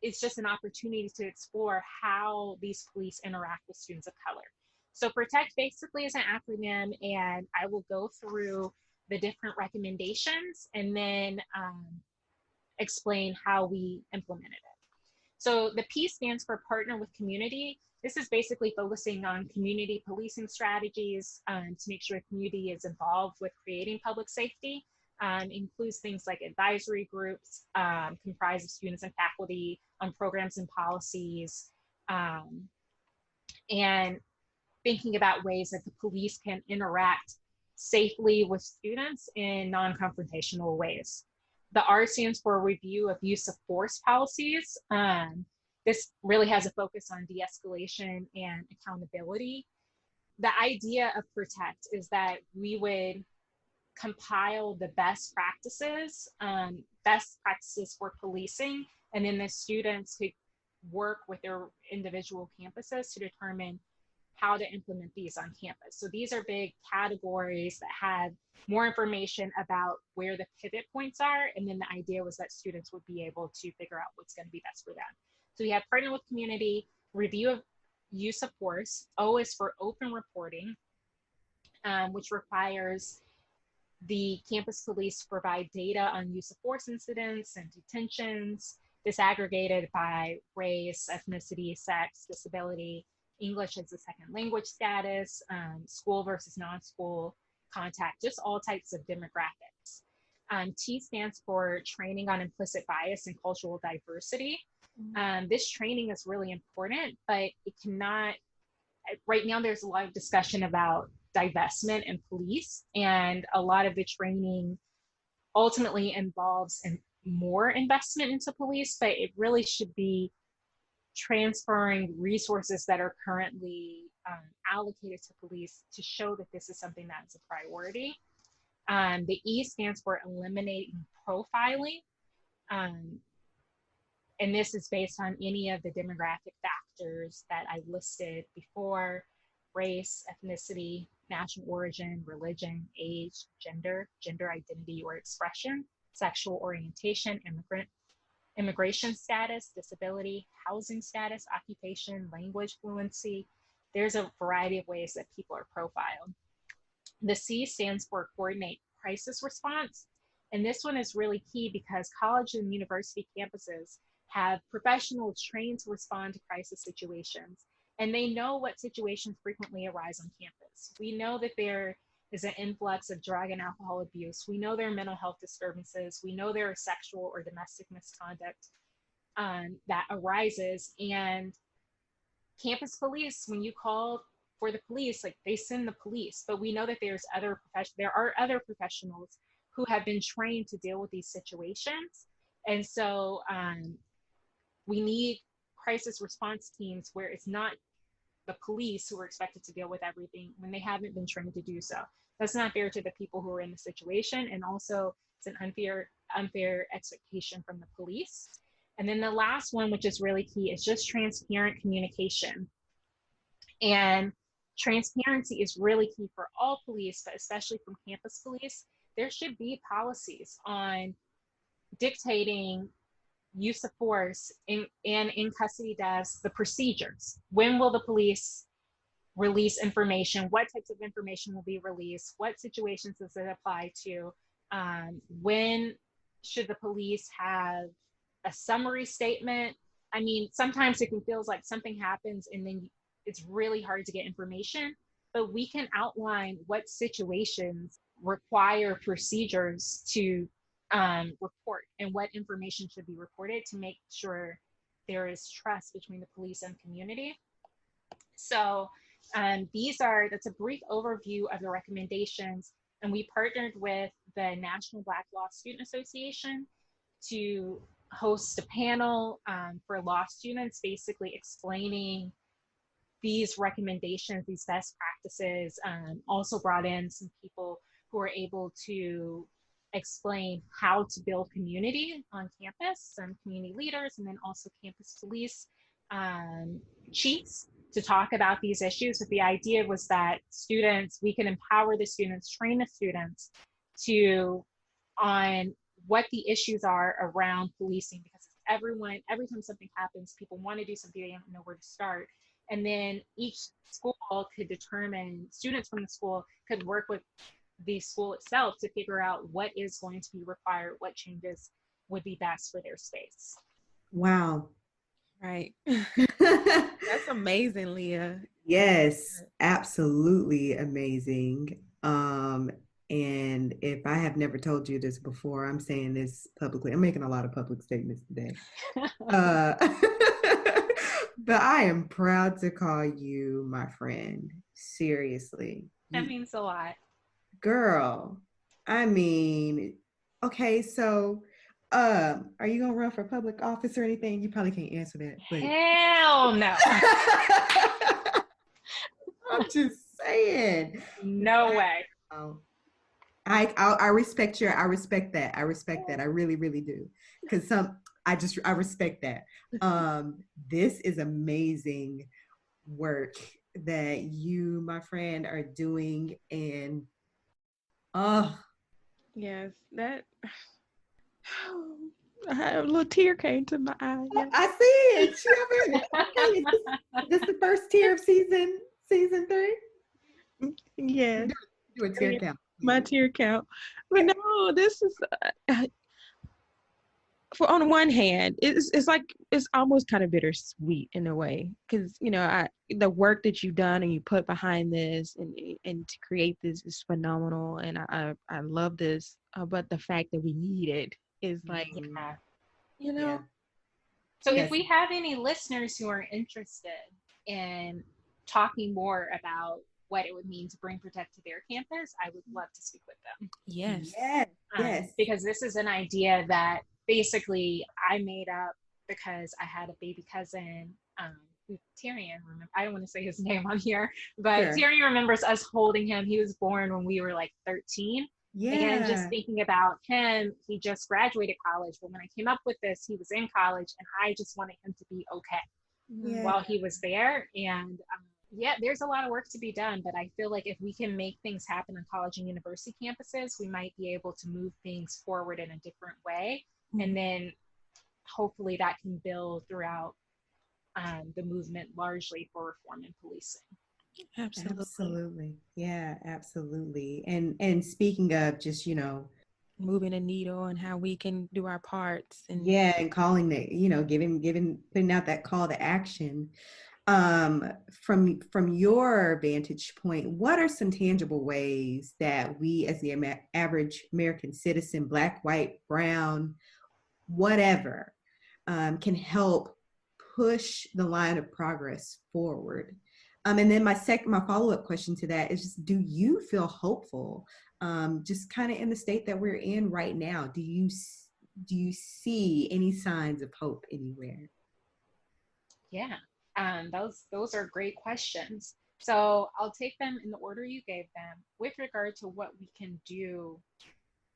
it's just an opportunity to explore how these police interact with students of color. So P.R.O.T.E.C.T basically is an acronym, and I will go through the different recommendations and then explain how we implemented it. So the P stands for partner with community. This is basically focusing on community policing strategies to make sure the community is involved with creating public safety. Includes things like advisory groups comprised of students and faculty on programs and policies, and thinking about ways that the police can interact safely with students in non-confrontational ways. The R stands for review of use of force policies. This really has a focus on de-escalation and accountability. The idea of P.R.O.T.E.C.T is that we would compile the best practices for policing, and then the students could work with their individual campuses to determine how to implement these on campus. So these are big categories that have more information about where the pivot points are, and then the idea was that students would be able to figure out what's going to be best for them. So we have partner with community, review of use of force. O is for open reporting, which requires the campus police to provide data on use of force incidents and detentions, disaggregated by race, ethnicity, sex, disability, English as a second language status, school versus non-school contact, just all types of demographics. T stands for training on implicit bias and cultural diversity. This training is really important, but it cannot, right now there's a lot of discussion about divestment in police, and a lot of the training ultimately involves more investment into police, but it really should be transferring resources that are currently allocated to police to show that this is something that's a priority. The E stands for eliminating profiling. And this is based on any of the demographic factors that I listed before: race, ethnicity, national origin, religion, age, gender, gender identity or expression, sexual orientation, immigration status, disability, housing status, occupation, language fluency. There's a variety of ways that people are profiled. The C stands for coordinate crisis response. And this one is really key because college and university campuses have professionals trained to respond to crisis situations. And they know what situations frequently arise on campus. We know that there is an influx of drug and alcohol abuse. We know there are mental health disturbances. We know there are sexual or domestic misconduct that arises. And campus police, when you call for the police, like they send the police, but we know that there are other professionals who have been trained to deal with these situations. And so we need crisis response teams where it's not the police who are expected to deal with everything when they haven't been trained to do so. That's not fair to the people who are in the situation. And also it's an unfair expectation from the police. And then the last one, which is really key, is just transparent communication. And transparency is really key for all police, but especially from campus police. There should be policies on dictating use of force and in custody deaths, the procedures. When will the police release information? What types of information will be released? What situations does it apply to? When should the police have a summary statement? I mean, sometimes it can feel like something happens and then it's really hard to get information, but we can outline what situations require procedures to report and what information should be reported to make sure there is trust between the police and community. So that's a brief overview of the recommendations. And we partnered with the National Black Law Student Association to host a panel for law students, basically explaining these recommendations, these best practices. Also brought in some people who are able to explain how to build community on campus, some community leaders, and then also campus police chiefs to talk about these issues. But the idea was that we can empower the students, train the students on what the issues are around policing, because every time something happens, people want to do something, they don't know where to start. And then each school could determine, students from the school could work with the school itself to figure out what is going to be required, what changes would be best for their space. Wow. Right. That's amazing, Leah. Yes, absolutely amazing. And if I have never told you this before, I'm saying this publicly. I'm making a lot of public statements today. But I am proud to call you my friend. Seriously. That means a lot. Girl, I mean, okay, so are you gonna run for public office or anything? You probably can't answer that. But... Hell no. I'm just saying. No way. I respect I respect that. I really, really do. Because I respect that. This is amazing work that you, my friend, are doing. And yes, that a little tear came to my eye. Yeah. I see it. Is this the first tier of season 3? Yeah. Do a tear count. My tear count. But no, this is on one hand, it's like it's almost kind of bittersweet in a way, because the work that you've done and you put behind this and to create this is phenomenal, and I love this. But the fact that we need it is like, Yeah. So if we have any listeners who are interested in talking more about what it would mean to bring P.R.O.T.E.C.T to their campus, I would love to speak with them. Yes. Because this is an idea that basically I made up because I had a baby cousin, who Tyrion, I don't want to say his name on here, but sure. Tyrion remembers us holding him. He was born when we were like 13. Yeah. And just thinking about him, he just graduated college. But when I came up with this, he was in college, and I just wanted him to be okay while he was there. And Yeah, there's a lot of work to be done, but I feel like if we can make things happen on college and university campuses, we might be able to move things forward in a different way. And then hopefully that can build throughout the movement largely for reform in policing. Absolutely. Yeah, absolutely. And speaking of just, moving a needle and how we can do our parts, and and calling the, putting out that call to action. From your vantage point, what are some tangible ways that we as the average American citizen, Black, white, brown, whatever, can help push the line of progress forward? And then my follow-up question to that is just, do you feel hopeful, just kind of in the state that we're in right now? Do you see any signs of hope anywhere? Yeah, those are great questions. So I'll take them in the order you gave them. With regard to what we can do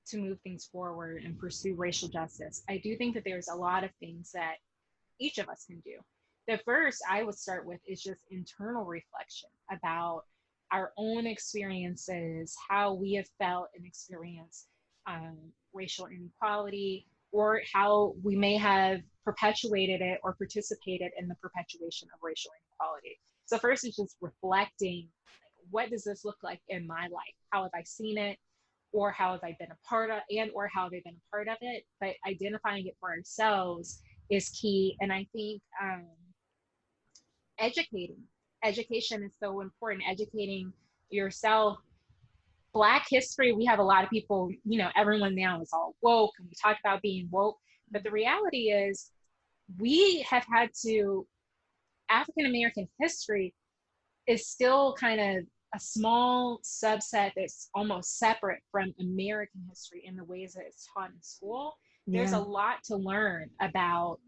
to move things forward and pursue racial justice, I do think that there's a lot of things that each of us can do. The first I would start with is just internal reflection about our own experiences, how we have felt and experienced racial inequality, or how we may have perpetuated it or participated in the perpetuation of racial inequality. So first is just reflecting, like, what does this look like in my life? How have I seen it? Or how have I been a part of, and or how have I been a part of it? But identifying it for ourselves is key. And I think education is so important. Educating yourself. Black history, we have a lot of people, everyone now is all woke and we talk about being woke. But the reality is we have had to, African-American history is still kind of a small subset that's almost separate from American history in the ways that it's taught in school. Yeah. There's a lot to learn about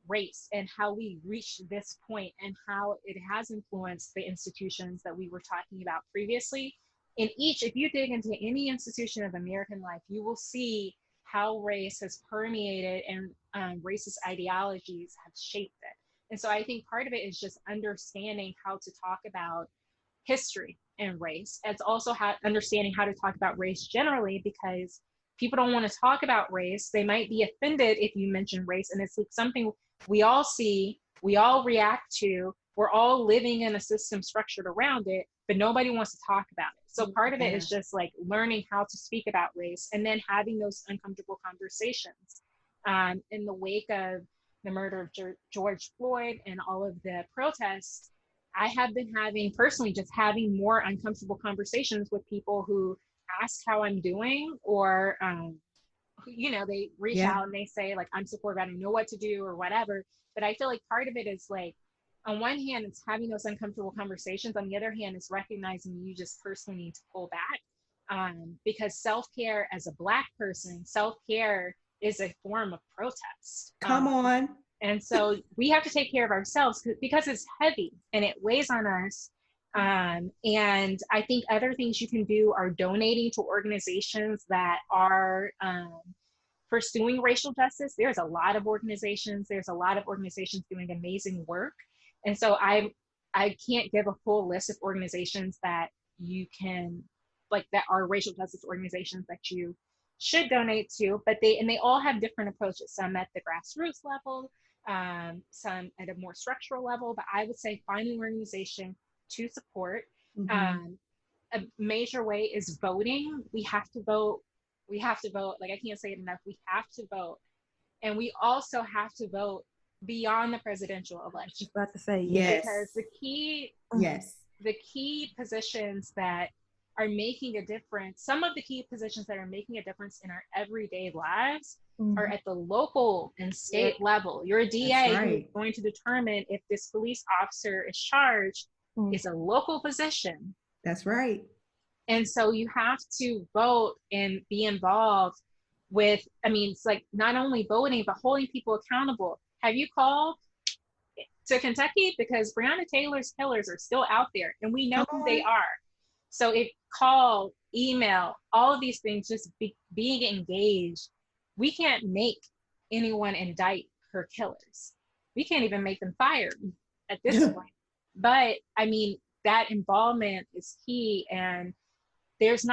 race and how we reached this point and how it has influenced the institutions that we were talking about previously. In each, if you dig into any institution of American life, you will see how race has permeated and racist ideologies have shaped it. And so I think part of it is just understanding how to talk about history and race. It's also understanding how to talk about race generally, because people don't want to talk about race. They might be offended if you mention race, and it's like something we all see, we all react to, we're all living in a system structured around it, but nobody wants to talk about it. So part of it is just like learning how to speak about race and then having those uncomfortable conversations. In the wake of the murder of George Floyd and all of the protests, I have been having more uncomfortable conversations with people who ask how I'm doing, or they reach out and they say, like, I'm supportive, I don't know what to do or whatever. But I feel like part of it is like, on one hand, it's having those uncomfortable conversations. On the other hand, it's recognizing you just personally need to pull back, because self-care, as a Black person, self-care is a form of protest. Come on. And so we have to take care of ourselves because it's heavy and it weighs on us. And I think other things you can do are donating to organizations that are pursuing racial justice. There's a lot of organizations. Doing amazing work. And so I can't give a full list of organizations that you can, like, that are racial justice organizations that you should donate to, but they all have different approaches. Some at the grassroots level, some at a more structural level. But I would say find an organization to support. A major way is voting. We have to vote. Like, I can't say it enough. We have to vote. And we also have to vote beyond the presidential election. I was about to say, yes. Because the key positions that are making a difference, some of the key positions that are making a difference in our everyday lives are at the local and state level. Your DA, who is going to determine if this police officer is charged, is a local position. That's right. And so you have to vote and be involved with, it's like not only voting, but holding people accountable. Have you called to Kentucky? Because Breonna Taylor's killers are still out there and we know who they are. So call, email, all of these things, just being engaged. We can't make anyone indict her killers. We can't even make them fired at this point. But I mean, that involvement is key, and there's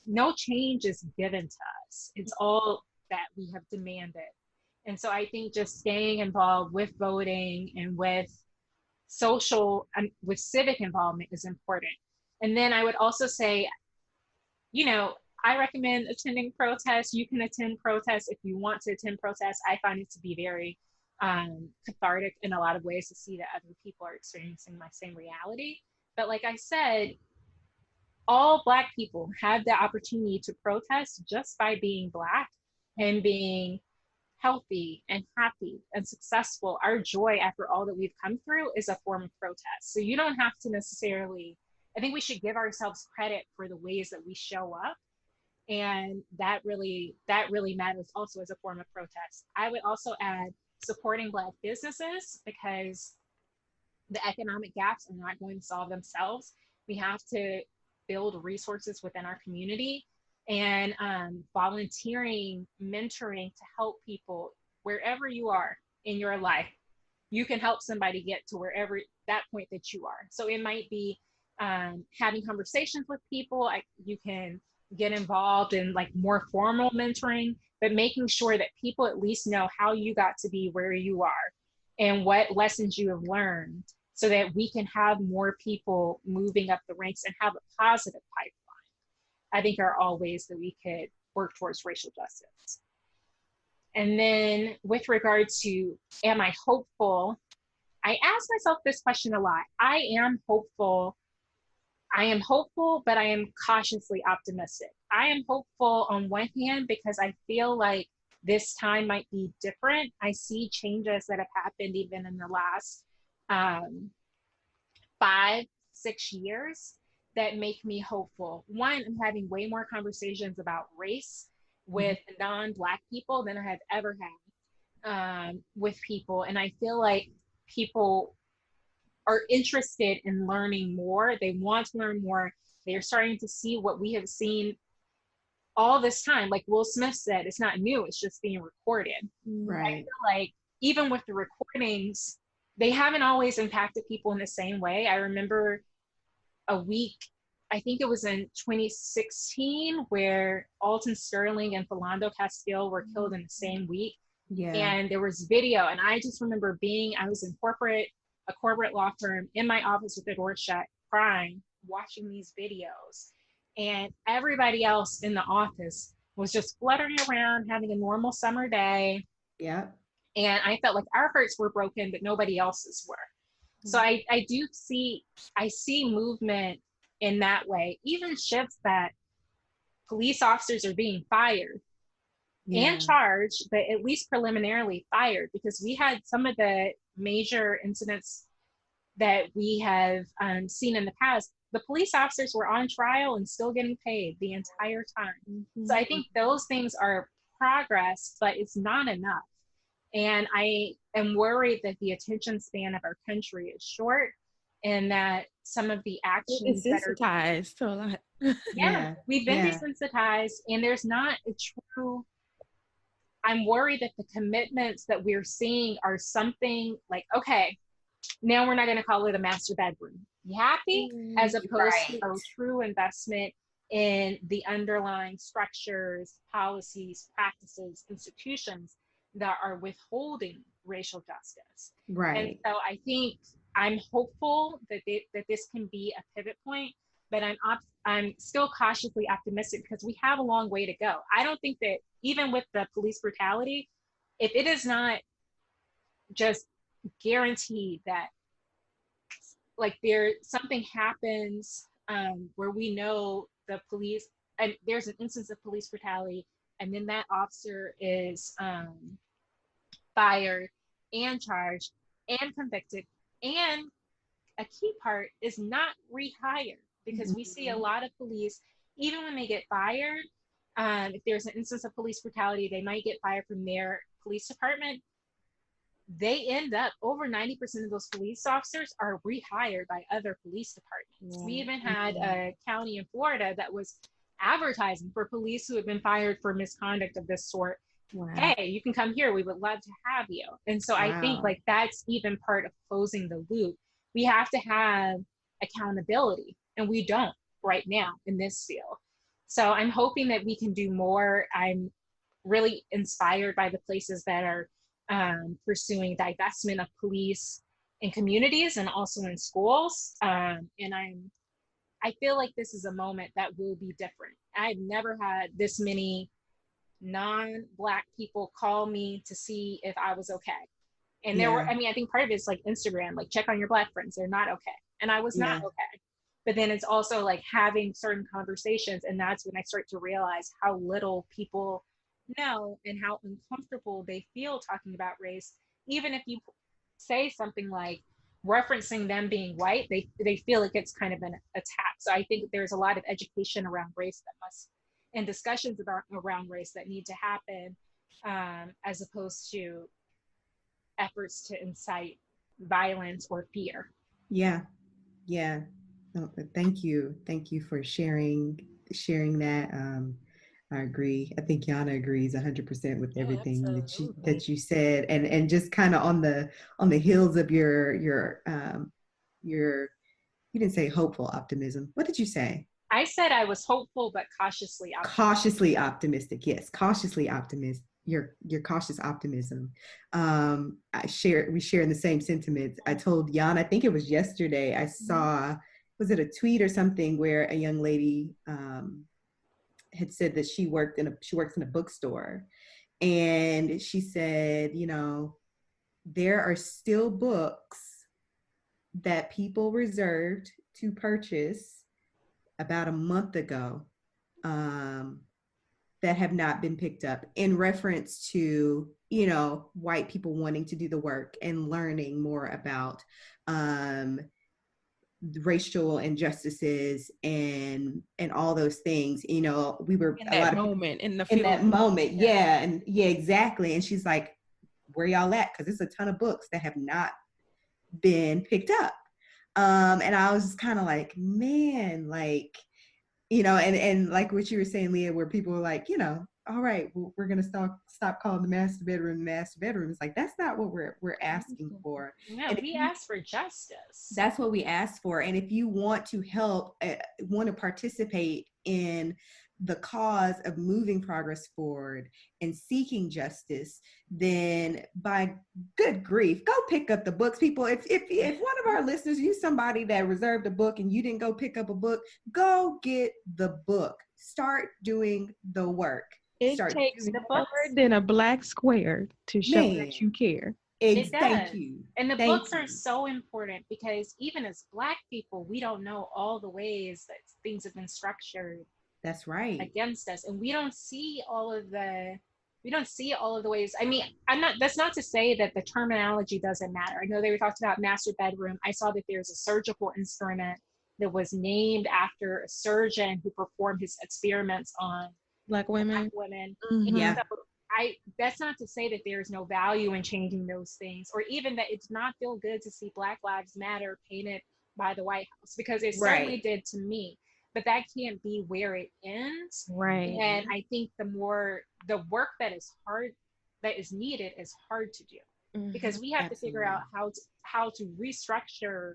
no change is given to us. It's all that we have demanded. And so I think just staying involved with voting and with social and with civic involvement is important. And then I would also say, you know, I recommend attending protests. You can attend protests if you want to attend protests. I find it to be very cathartic in a lot of ways to see that other people are experiencing my same reality. But like I said, all Black people have the opportunity to protest just by being Black and being healthy and happy and successful. Our joy after all that we've come through is a form of protest. So you don't have to necessarily, I think we should give ourselves credit for the ways that we show up. And that really matters also as a form of protest. I would also add supporting Black businesses, because the economic gaps are not going to solve themselves. We have to build resources within our community, and volunteering, mentoring to help people wherever you are in your life. You can help somebody get to wherever that point that you are. So it might be having conversations with people. You can get involved in like more formal mentoring, but making sure that people at least know how you got to be where you are and what lessons you have learned, so that we can have more people moving up the ranks and have a positive pipeline. I think are all ways that we could work towards racial justice. And then with regard to, am I hopeful? I ask myself this question a lot. I am hopeful, but I am cautiously optimistic. I am hopeful on one hand because I feel like this time might be different. I see changes that have happened even in the last 5-6 years that make me hopeful. One, I'm having way more conversations about race with non-Black people than I have ever had with people. And I feel like people are interested in learning more. They want to learn more. They're starting to see what we have seen all this time. Like Will Smith said, it's not new, it's just being recorded. Right. I feel like even with the recordings, they haven't always impacted people in the same way. I remember a week, I think it was in 2016, where Alton Sterling and Philando Castile were killed in the same week. Yeah. And there was video, and I just remember I was in a corporate law firm, in my office with the door shut, crying, watching these videos. And everybody else in the office was just fluttering around, having a normal summer day. Yeah. And I felt like our hearts were broken, but nobody else's were. So I see movement in that way, even shifts that police officers are being fired and charged, but at least preliminarily fired, because we had some of the major incidents that we have seen in the past. The police officers were on trial and still getting paid the entire time. So I think those things are progress, but it's not enough. And I am worried that the attention span of our country is short, and that some of the actions that are desensitized to a lot. We've been desensitized, and there's not a true. I'm worried that the commitments that we're seeing are something like, okay, now we're not going to call it a master bedroom. You happy? As opposed to a true investment in the underlying structures, policies, practices, institutions that are withholding racial justice. Right. And so I think I'm hopeful that this can be a pivot point, but I'm still cautiously optimistic because we have a long way to go. I don't think that even with the police brutality, if it is not just guaranteed that like something happens where we know the police, and there's an instance of police brutality, and then that officer is fired and charged and convicted, and a key part is not rehired, because we see a lot of police, even when they get fired, if there's an instance of police brutality, they might get fired from their police department. They end up, over 90% of those police officers are rehired by other police departments. We even had a county in Florida that was advertising for police who had been fired for misconduct of this sort. Hey, you can come here. We would love to have you. And so I think like that's even part of closing the loop. We have to have accountability, and we don't right now in this field. So I'm hoping that we can do more. I'm really inspired by the places that are pursuing divestment of police in communities and also in schools. And I feel like this is a moment that will be different. I've never had this many non-Black people call me to see if I was okay. And there were, I mean, I think part of it is like Instagram, like check on your Black friends, they're not okay. And I was not okay. But then it's also like having certain conversations. And that's when I start to realize how little people know and how uncomfortable they feel talking about race. Even if you say something like referencing them being white, they feel like it's kind of an attack. So I think there's a lot of education around race that must, and discussions around race that need to happen, as opposed to efforts to incite violence or fear. Yeah. No, thank you for sharing that. I agree. I think Yana agrees 100% with everything that you said, and just kind of on the heels of your you didn't say hopeful optimism. What did you say? I said I was hopeful but cautiously optimistic. Cautiously optimistic. Yes, cautiously optimistic. Your cautious optimism. We share in the same sentiments. I told Yana, I think it was yesterday, I saw, was it a tweet or something where a young lady had said that she works in a bookstore, and she said, there are still books that people reserved to purchase about a month ago that have not been picked up, in reference to, white people wanting to do the work and learning more about racial injustices and all those things. We were in that moment. Yeah, exactly. And she's like, where y'all at? Because there's a ton of books that have not been picked up. And I was just kind of like, man, like, and like what you were saying, Leah, where people were like, all right, well, we're going to stop calling the master bedroom. It's like, that's not what we're asking for. No, we ask for justice. That's what we asked for. And if you want to help, want to participate in the cause of moving progress forward and seeking justice, then by good grief, go pick up the books. People, if one of our listeners, you somebody that reserved a book and you didn't go pick up a book, go get the book. Start doing the work. It takes more than a black square to show that you care. Thank you. And the books are so important, because even as Black people, we don't know all the ways that things have been structured. That's right. Against us. And we don't see all of the ways. I mean, that's not to say that the terminology doesn't matter. I know they were talking about master bedroom. I saw that there's a surgical instrument that was named after a surgeon who performed his experiments on Black women. Mm-hmm. Yeah. So that's not to say that there's no value in changing those things, or even that it did not feel good to see Black Lives Matter painted by the White House, because it certainly did to me. But that can't be where it ends. Right. And I think the work that is needed is hard to do, because we have to figure out how to restructure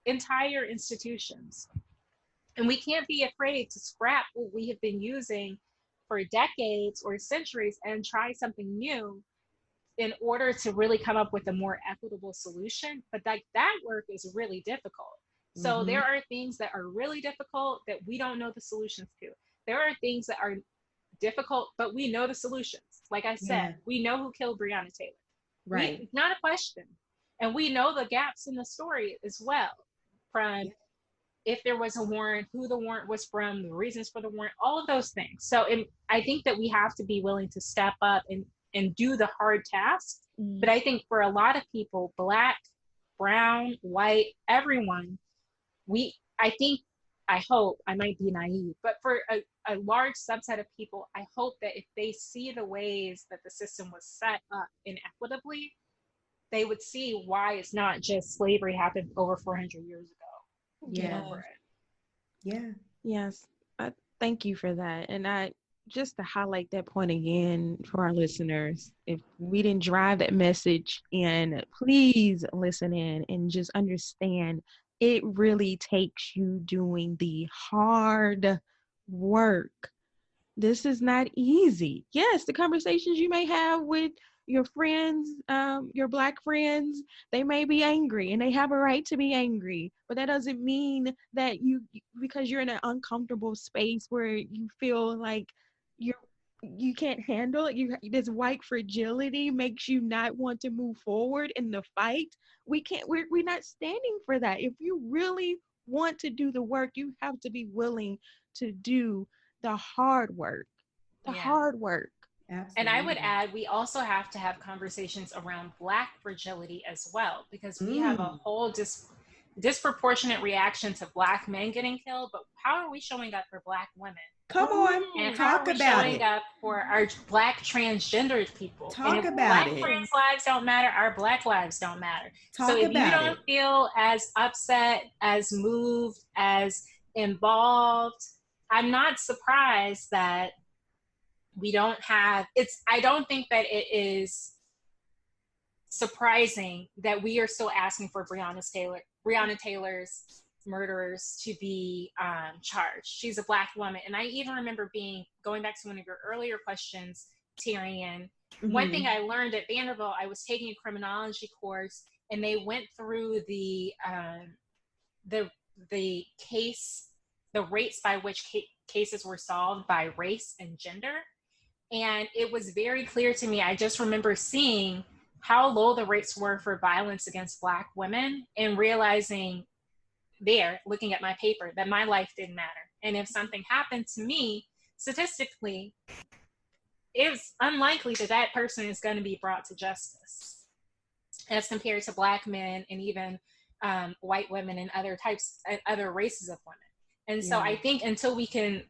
entire institutions. And we can't be afraid to scrap what we have been using for decades or centuries and try something new in order to really come up with a more equitable solution. But that work is really difficult. So there are things that are really difficult that we don't know the solutions to. There are things that are difficult, but we know the solutions. Like I said, we know who killed Breonna Taylor. Right. It's not a question. And we know the gaps in the story as well, from if there was a warrant, who the warrant was from, the reasons for the warrant, all of those things. So I think that we have to be willing to step up and do the hard tasks. But I think for a lot of people, Black, brown, white, everyone, I hope, I might be naive, but for a large subset of people, I hope that if they see the ways that the system was set up inequitably, they would see why it's not just slavery happened over 400 years ago. Yeah. Yes. Thank you for that. And just to highlight that point again for our listeners, if we didn't drive that message in, please listen in and just understand it really takes you doing the hard work. This is not easy. Yes, the conversations you may have with your friends, your Black friends, they may be angry and they have a right to be angry, but that doesn't mean that because you're in an uncomfortable space where you feel like you're you can't handle it. This white fragility makes you not want to move forward in the fight. We're not standing for that. If you really want to do the work, you have to be willing to do the hard work. Hard work. Absolutely. And I would add, we also have to have conversations around Black fragility as well, because we have a whole disproportionate reaction to Black men getting killed, but how are we showing up for Black women? Come on, and talk how are we about showing it. up for our Black transgendered people? Talk and if about Black it. trans lives don't matter, our Black lives don't matter. Talk so if you about don't it. feel as upset, as moved, as involved, I'm not surprised that we don't have I don't think that it is surprising that we are still asking for Breonna Taylor's murderers to be charged. She's a Black woman. And I even remember going back to one of your earlier questions, Tyrion, one thing I learned at Vanderbilt, I was taking a criminology course, and they went through the rates by which cases were solved by race and gender. And it was very clear to me. I just remember seeing how low the rates were for violence against Black women and realizing looking at my paper, that my life didn't matter. And if something happened to me, statistically, it's unlikely that person is going to be brought to justice as compared to Black men and even white women and other races of women. And so I think until we can,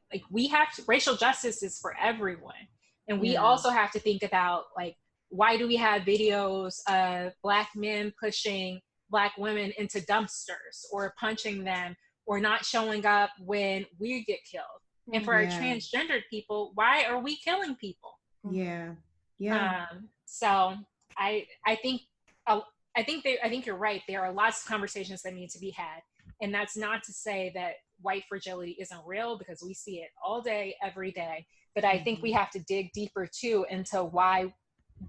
racial justice is for everyone. And we also have to think about, why do we have videos of Black men pushing Black women into dumpsters or punching them or not showing up when we get killed? And for our transgendered people, why are we killing people? So I think you're right. There are lots of conversations that need to be had. And that's not to say that white fragility isn't real, because we see it all day, every day. But I think we have to dig deeper too into why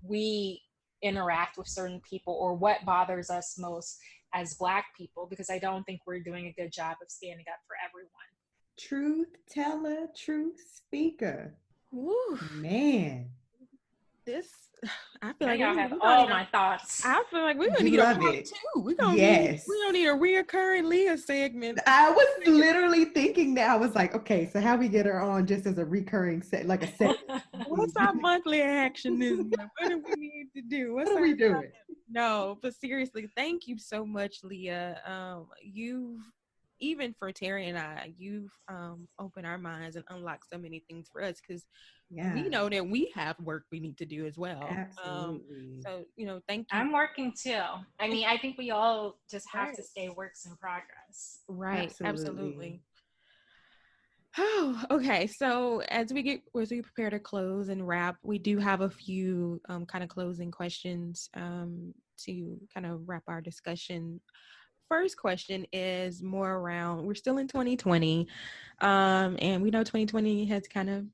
we interact with certain people or what bothers us most as Black people, because I don't think we're doing a good job of standing up for everyone. Truth teller, truth speaker. Woo. Man. I feel like I have all my thoughts. I feel like we're gonna need a part two. We're gonna need a reoccurring Leah segment. I was literally thinking that. I was like, okay, so how we get her on just as a recurring like a set. What's our monthly action this month? What do we need to do? What are we doing? No, but seriously, thank you so much, Leah. Even for Terry and I, you've opened our minds and unlocked so many things for us, because we know that we have work we need to do as well. Absolutely. So, thank you. I'm working too. I mean, I think we all just have to stay works in progress. Right. Absolutely. Oh, okay. So as we prepare to close and wrap, we do have a few kind of closing questions to kind of wrap our discussion. First question is more around, we're still in 2020, and we know 2020 has kind of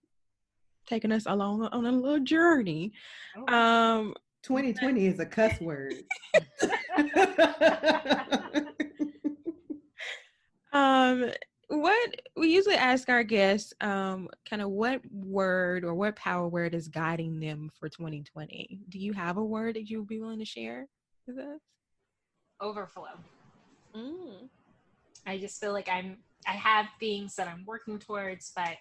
taken us along on a little journey. 2020 is a cuss word. What we usually ask our guests, kind of what word or what power word is guiding them for 2020? Do you have a word that you would be willing to share with us? Overflow. I just feel like I have things that I'm working towards, but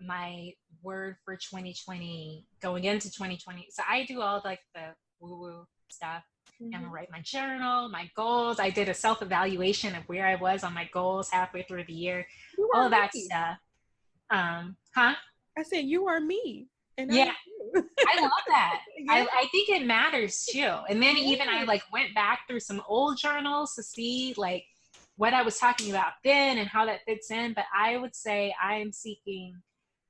my word for 2020, going into 2020, so I do all the woo-woo stuff. I'm gonna write my journal, my goals. I did a self-evaluation of where I was on my goals halfway through the year, all of that stuff. I said, you are me. And I love that. I think it matters too. And then even I went back through some old journals to see what I was talking about then and how that fits in. But I would say I am seeking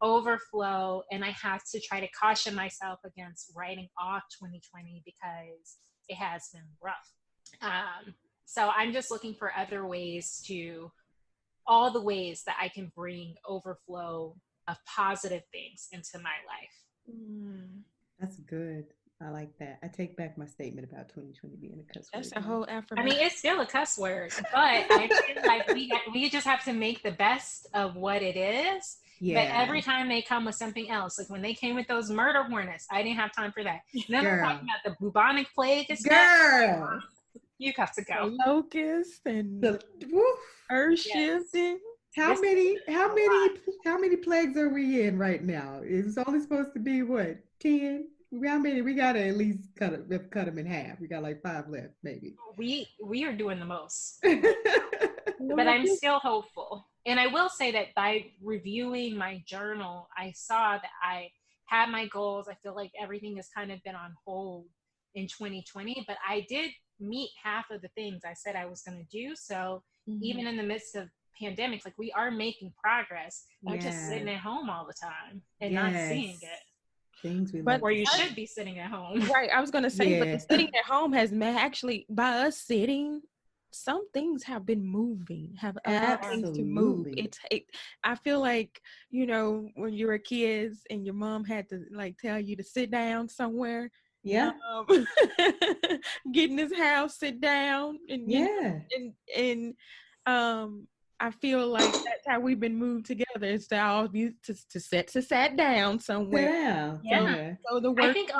overflow, and I have to try to caution myself against writing off 2020 because it has been rough. So I'm just looking for other ways all the ways that I can bring overflow of positive things into my life. That's good. I like that. I take back my statement about 2020 being a cuss word. That's a whole I affirmation. mean, it's still a cuss word, but I feel like we just have to make the best of what it is. Yeah. But every time they come with something else, like when they came with those murder hornets, I didn't have time for that. Then they're talking about the bubonic plague. Girl, you got to go. The locust and the earth shifting. How many plagues are we in right now? It's only supposed to be what, 10? How many? We gotta at least cut them in half. We got like 5 left, maybe. We are doing the most, but I'm still hopeful. And I will say that by reviewing my journal, I saw that I had my goals. I feel like everything has kind of been on hold in 2020, but I did meet half of the things I said I was going to do. So even in the midst of pandemics, like we are making progress. We're just sitting at home all the time and not seeing it. Things we or you should be sitting at home. Right. I was going to say, but the sitting at home has actually, by us sitting, some things have been moving, have allowed things to move. I feel like, you know, when you were kids and your mom had to like tell you to sit down somewhere. Yeah. Get in this house, sit down. And I feel like that's how we've been moved together. It's to all be to sat down somewhere. Sit down. Yeah. So the work. I think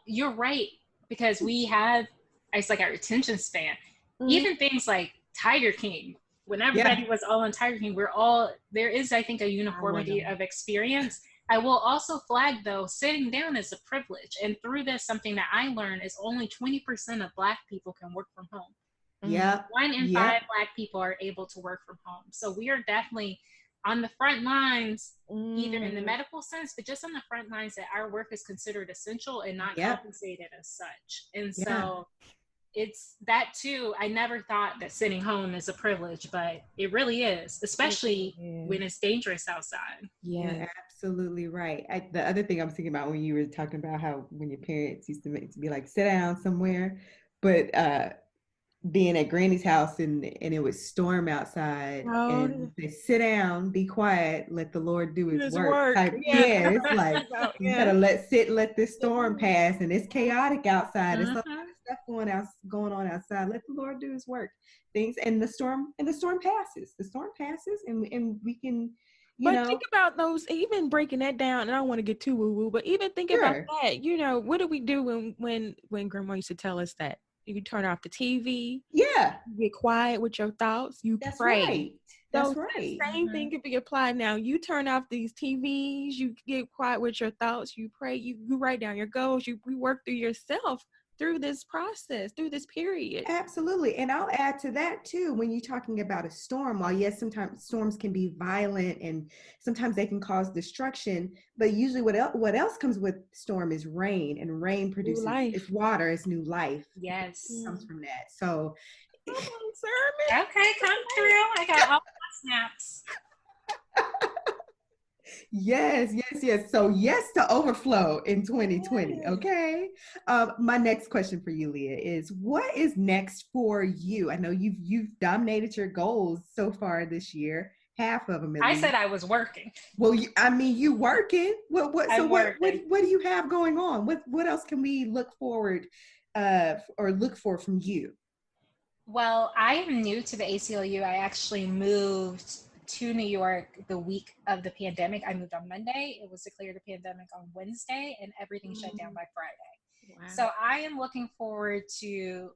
you're right, because it's like our attention span. Even things like Tiger King, when everybody was all on Tiger King, there is, I think, a uniformity of experience. I will also flag, though, sitting down is a privilege. And through this, something that I learned is only 20% of Black people can work from home. Yeah. 1 in 5 Black people are able to work from home. So we are definitely on the front lines, either in the medical sense, but just on the front lines that our work is considered essential and not compensated as such. And so it's that too. I never thought that sitting home is a privilege, but it really is, especially when it's dangerous outside. Yeah, you're absolutely right. The other thing I was thinking about when you were talking about how when your parents used to be like, sit down somewhere, but being at Granny's house and it would storm outside and they sit down, be quiet, let the Lord do his work. It's like you gotta let this storm pass, and it's chaotic outside. It's a lot of stuff going on outside. Let the Lord do his work. Things and the storm passes. The storm passes, and we can. Think about those, even breaking that down, and I don't want to get too woo-woo, but even think about that, you know, what do we do when Grandma used to tell us that? You turn off the TV. Yeah. You get quiet with your thoughts. You pray. Right. That's right. The same thing can be applied now. You turn off these TVs. You get quiet with your thoughts. You pray. You write down your goals. You work through yourself through this process, through this period. Absolutely. And I'll add to that too, when you're talking about a storm, while yes, sometimes storms can be violent and sometimes they can cause destruction, but usually what else comes with storm is rain, and rain produces it's water, it's new life. Yes. It comes from that. So come through. I got all my snaps. Yes. So yes to overflow in 2020. Okay. My next question for you, Leah, is what is next for you? I know you've dominated your goals so far this year. Half of them. I said I was working. Well, you working. What do you have going on? What else can we look forward or look for from you? Well, I am new to the ACLU. I actually moved to New York the week of the pandemic. I moved on Monday. It was declared a pandemic on Wednesday, and everything shut down by Friday. Wow. So I am looking forward to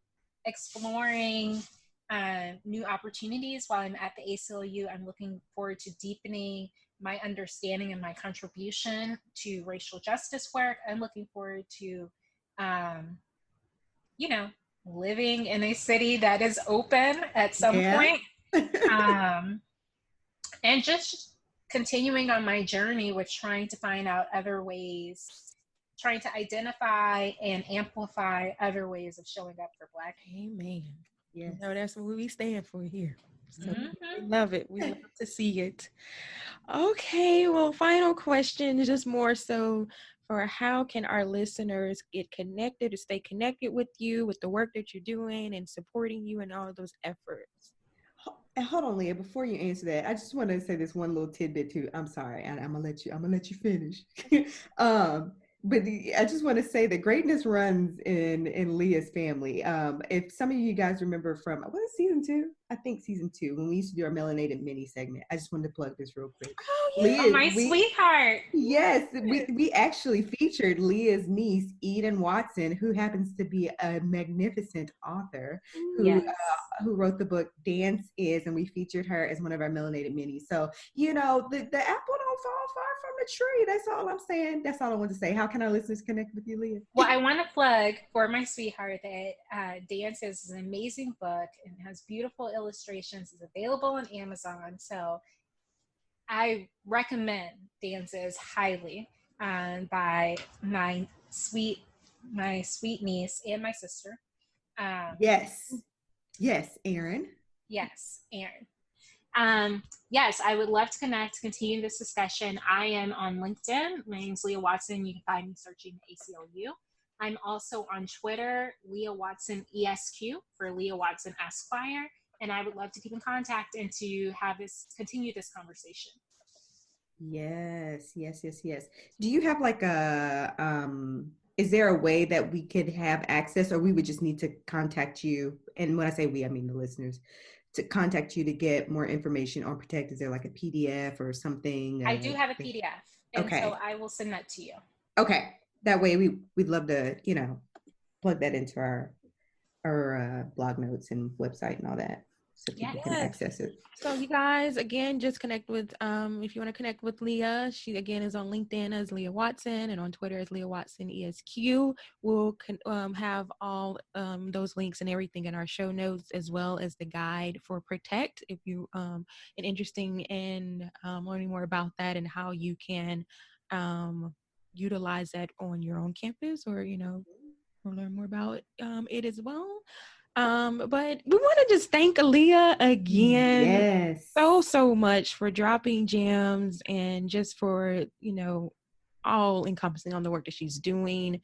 exploring new opportunities while I'm at the ACLU. I'm looking forward to deepening my understanding and my contribution to racial justice work. I'm looking forward to, living in a city that is open at some point. And just continuing on my journey with trying to find out other ways, trying to identify and amplify other ways of showing up for Black people. Amen. Yes. That's what we stand for here. So we love it. We love to see it. Okay, well, final question, just more so for how can our listeners get connected or stay connected with you, with the work that you're doing and supporting you in all of those efforts? And hold on, Leah, before you answer that, I just want to say this one little tidbit too. I'm sorry, and I'm gonna let you finish. I just want to say that greatness runs in Leah's family. If some of you guys remember from what is season 2? I think season 2, when we used to do our melanated mini segment. I just wanted to plug this real quick. Oh, yeah. Leah, my sweetheart. Yes, we actually featured Leah's niece, Eden Watson, who happens to be a magnificent author who wrote the book Dance Is, and we featured her as one of our melanated minis. So, the apple don't fall far from the tree. That's all I'm saying. That's all I want to say. How can our listeners connect with you, Leah? Well, I want to plug for my sweetheart that Dance is an amazing book and has beautiful illustrations. It's available on Amazon. So I recommend Dances highly by my sweet niece and my sister. Yes, Aaron. Yes, Aaron. Yes, I would love to continue this discussion. I am on LinkedIn. My name is Leah Watson. You can find me searching ACLU. I'm also on Twitter, Leah Watson ESQ for Leah Watson Esquire. And I would love to keep in contact and to continue this conversation. Yes. Do you have like is there a way that we could have access, or we would just need to contact you? And when I say we, I mean the listeners, to contact you to get more information on Protect. Is there like a PDF or something? I do have a PDF. And okay. So I will send that to you. Okay. That way we'd love to, plug that into our blog notes and website and all that, so people can access it. So you guys, again, just connect with, if you want to connect with Leah, she again is on LinkedIn as Leah Watson and on Twitter as Leah Watson ESQ. We'll have all those links and everything in our show notes, as well as the guide for Protect, if you are interested in learning more about that and how you can utilize that on your own campus, or learn more about it as well. But we want to just thank Leah again so much for dropping gems and just for, all encompassing on the work that she's doing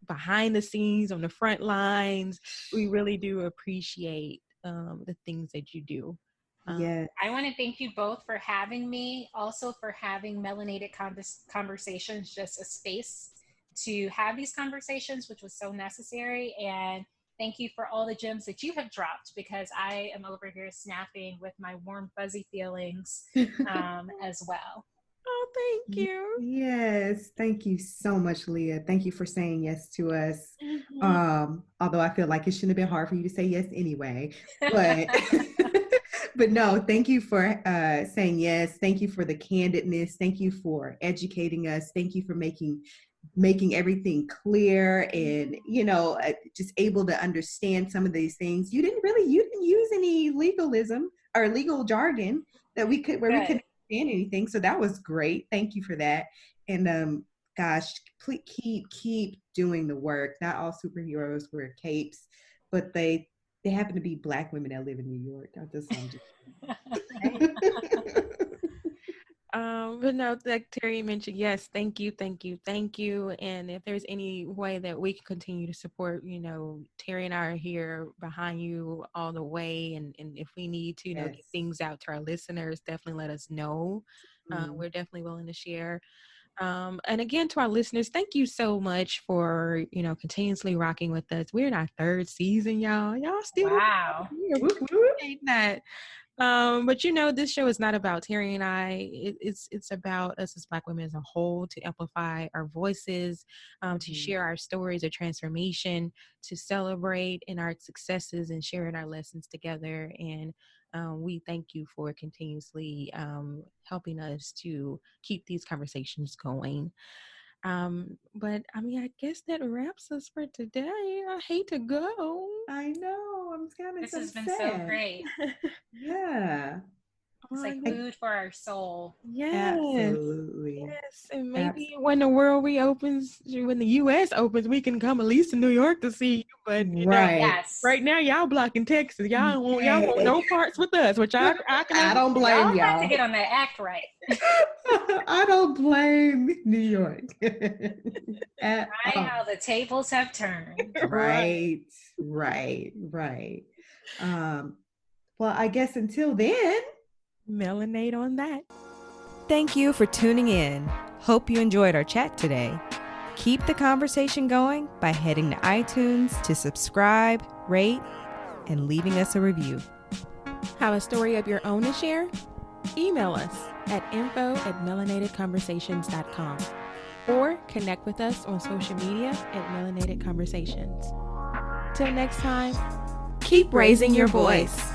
behind the scenes, on the front lines. We really do appreciate the things that you do. I want to thank you both for having me, also for having Melanated Conversations, just a space to have these conversations, which was so necessary. And thank you for all the gems that you have dropped, because I am over here snapping with my warm, fuzzy feelings as well. Oh, thank you. Yes. Thank you so much, Leah. Thank you for saying yes to us. Although I feel like it shouldn't have been hard for you to say yes anyway, but but no, thank you for saying yes. Thank you for the candidness. Thank you for educating us. Thank you for making everything clear and, just able to understand some of these things. You didn't use any legalism or legal jargon that we could understand anything. So that was great. Thank you for that. And gosh, please keep doing the work. Not all superheroes wear capes, but they happen to be Black women that live in New York. But no, like Terry mentioned, yes, thank you. And if there's any way that we can continue to support, Terry and I are here behind you all the way. And if we need to, get things out to our listeners, definitely let us know. We're definitely willing to share. And again, to our listeners, thank you so much for, continuously rocking with us. We're in our 3rd season, y'all. Y'all still appreciate that. But this show is not about Terry and I. It's about us as Black women as a whole, to amplify our voices, to share our stories of transformation, to celebrate in our successes and sharing our lessons together. And we thank you for continuously helping us to keep these conversations going. But I guess that wraps us for today. I hate to go. I know. I'm kind of This has been so great. Yeah. It's like food for our soul. Yes. Absolutely. Yes. And maybe when the world reopens, when the U.S. opens, we can come at least to New York to see you. But you know, Yes. right now, y'all blocking Texas. Y'all want no parts with us, which I don't blame y'all. Have to get on that act right. I don't blame New York. How the tables have turned. Right. Well, I guess until then, melanate on that. Thank you for tuning in. Hope you enjoyed our chat today. Keep the conversation going by heading to iTunes to subscribe, rate, and leaving us a review. Have a story of your own to share? Email us at info@melanatedconversations.com or connect with us on social media at Melanated Conversations. Till next time, keep raising your voice.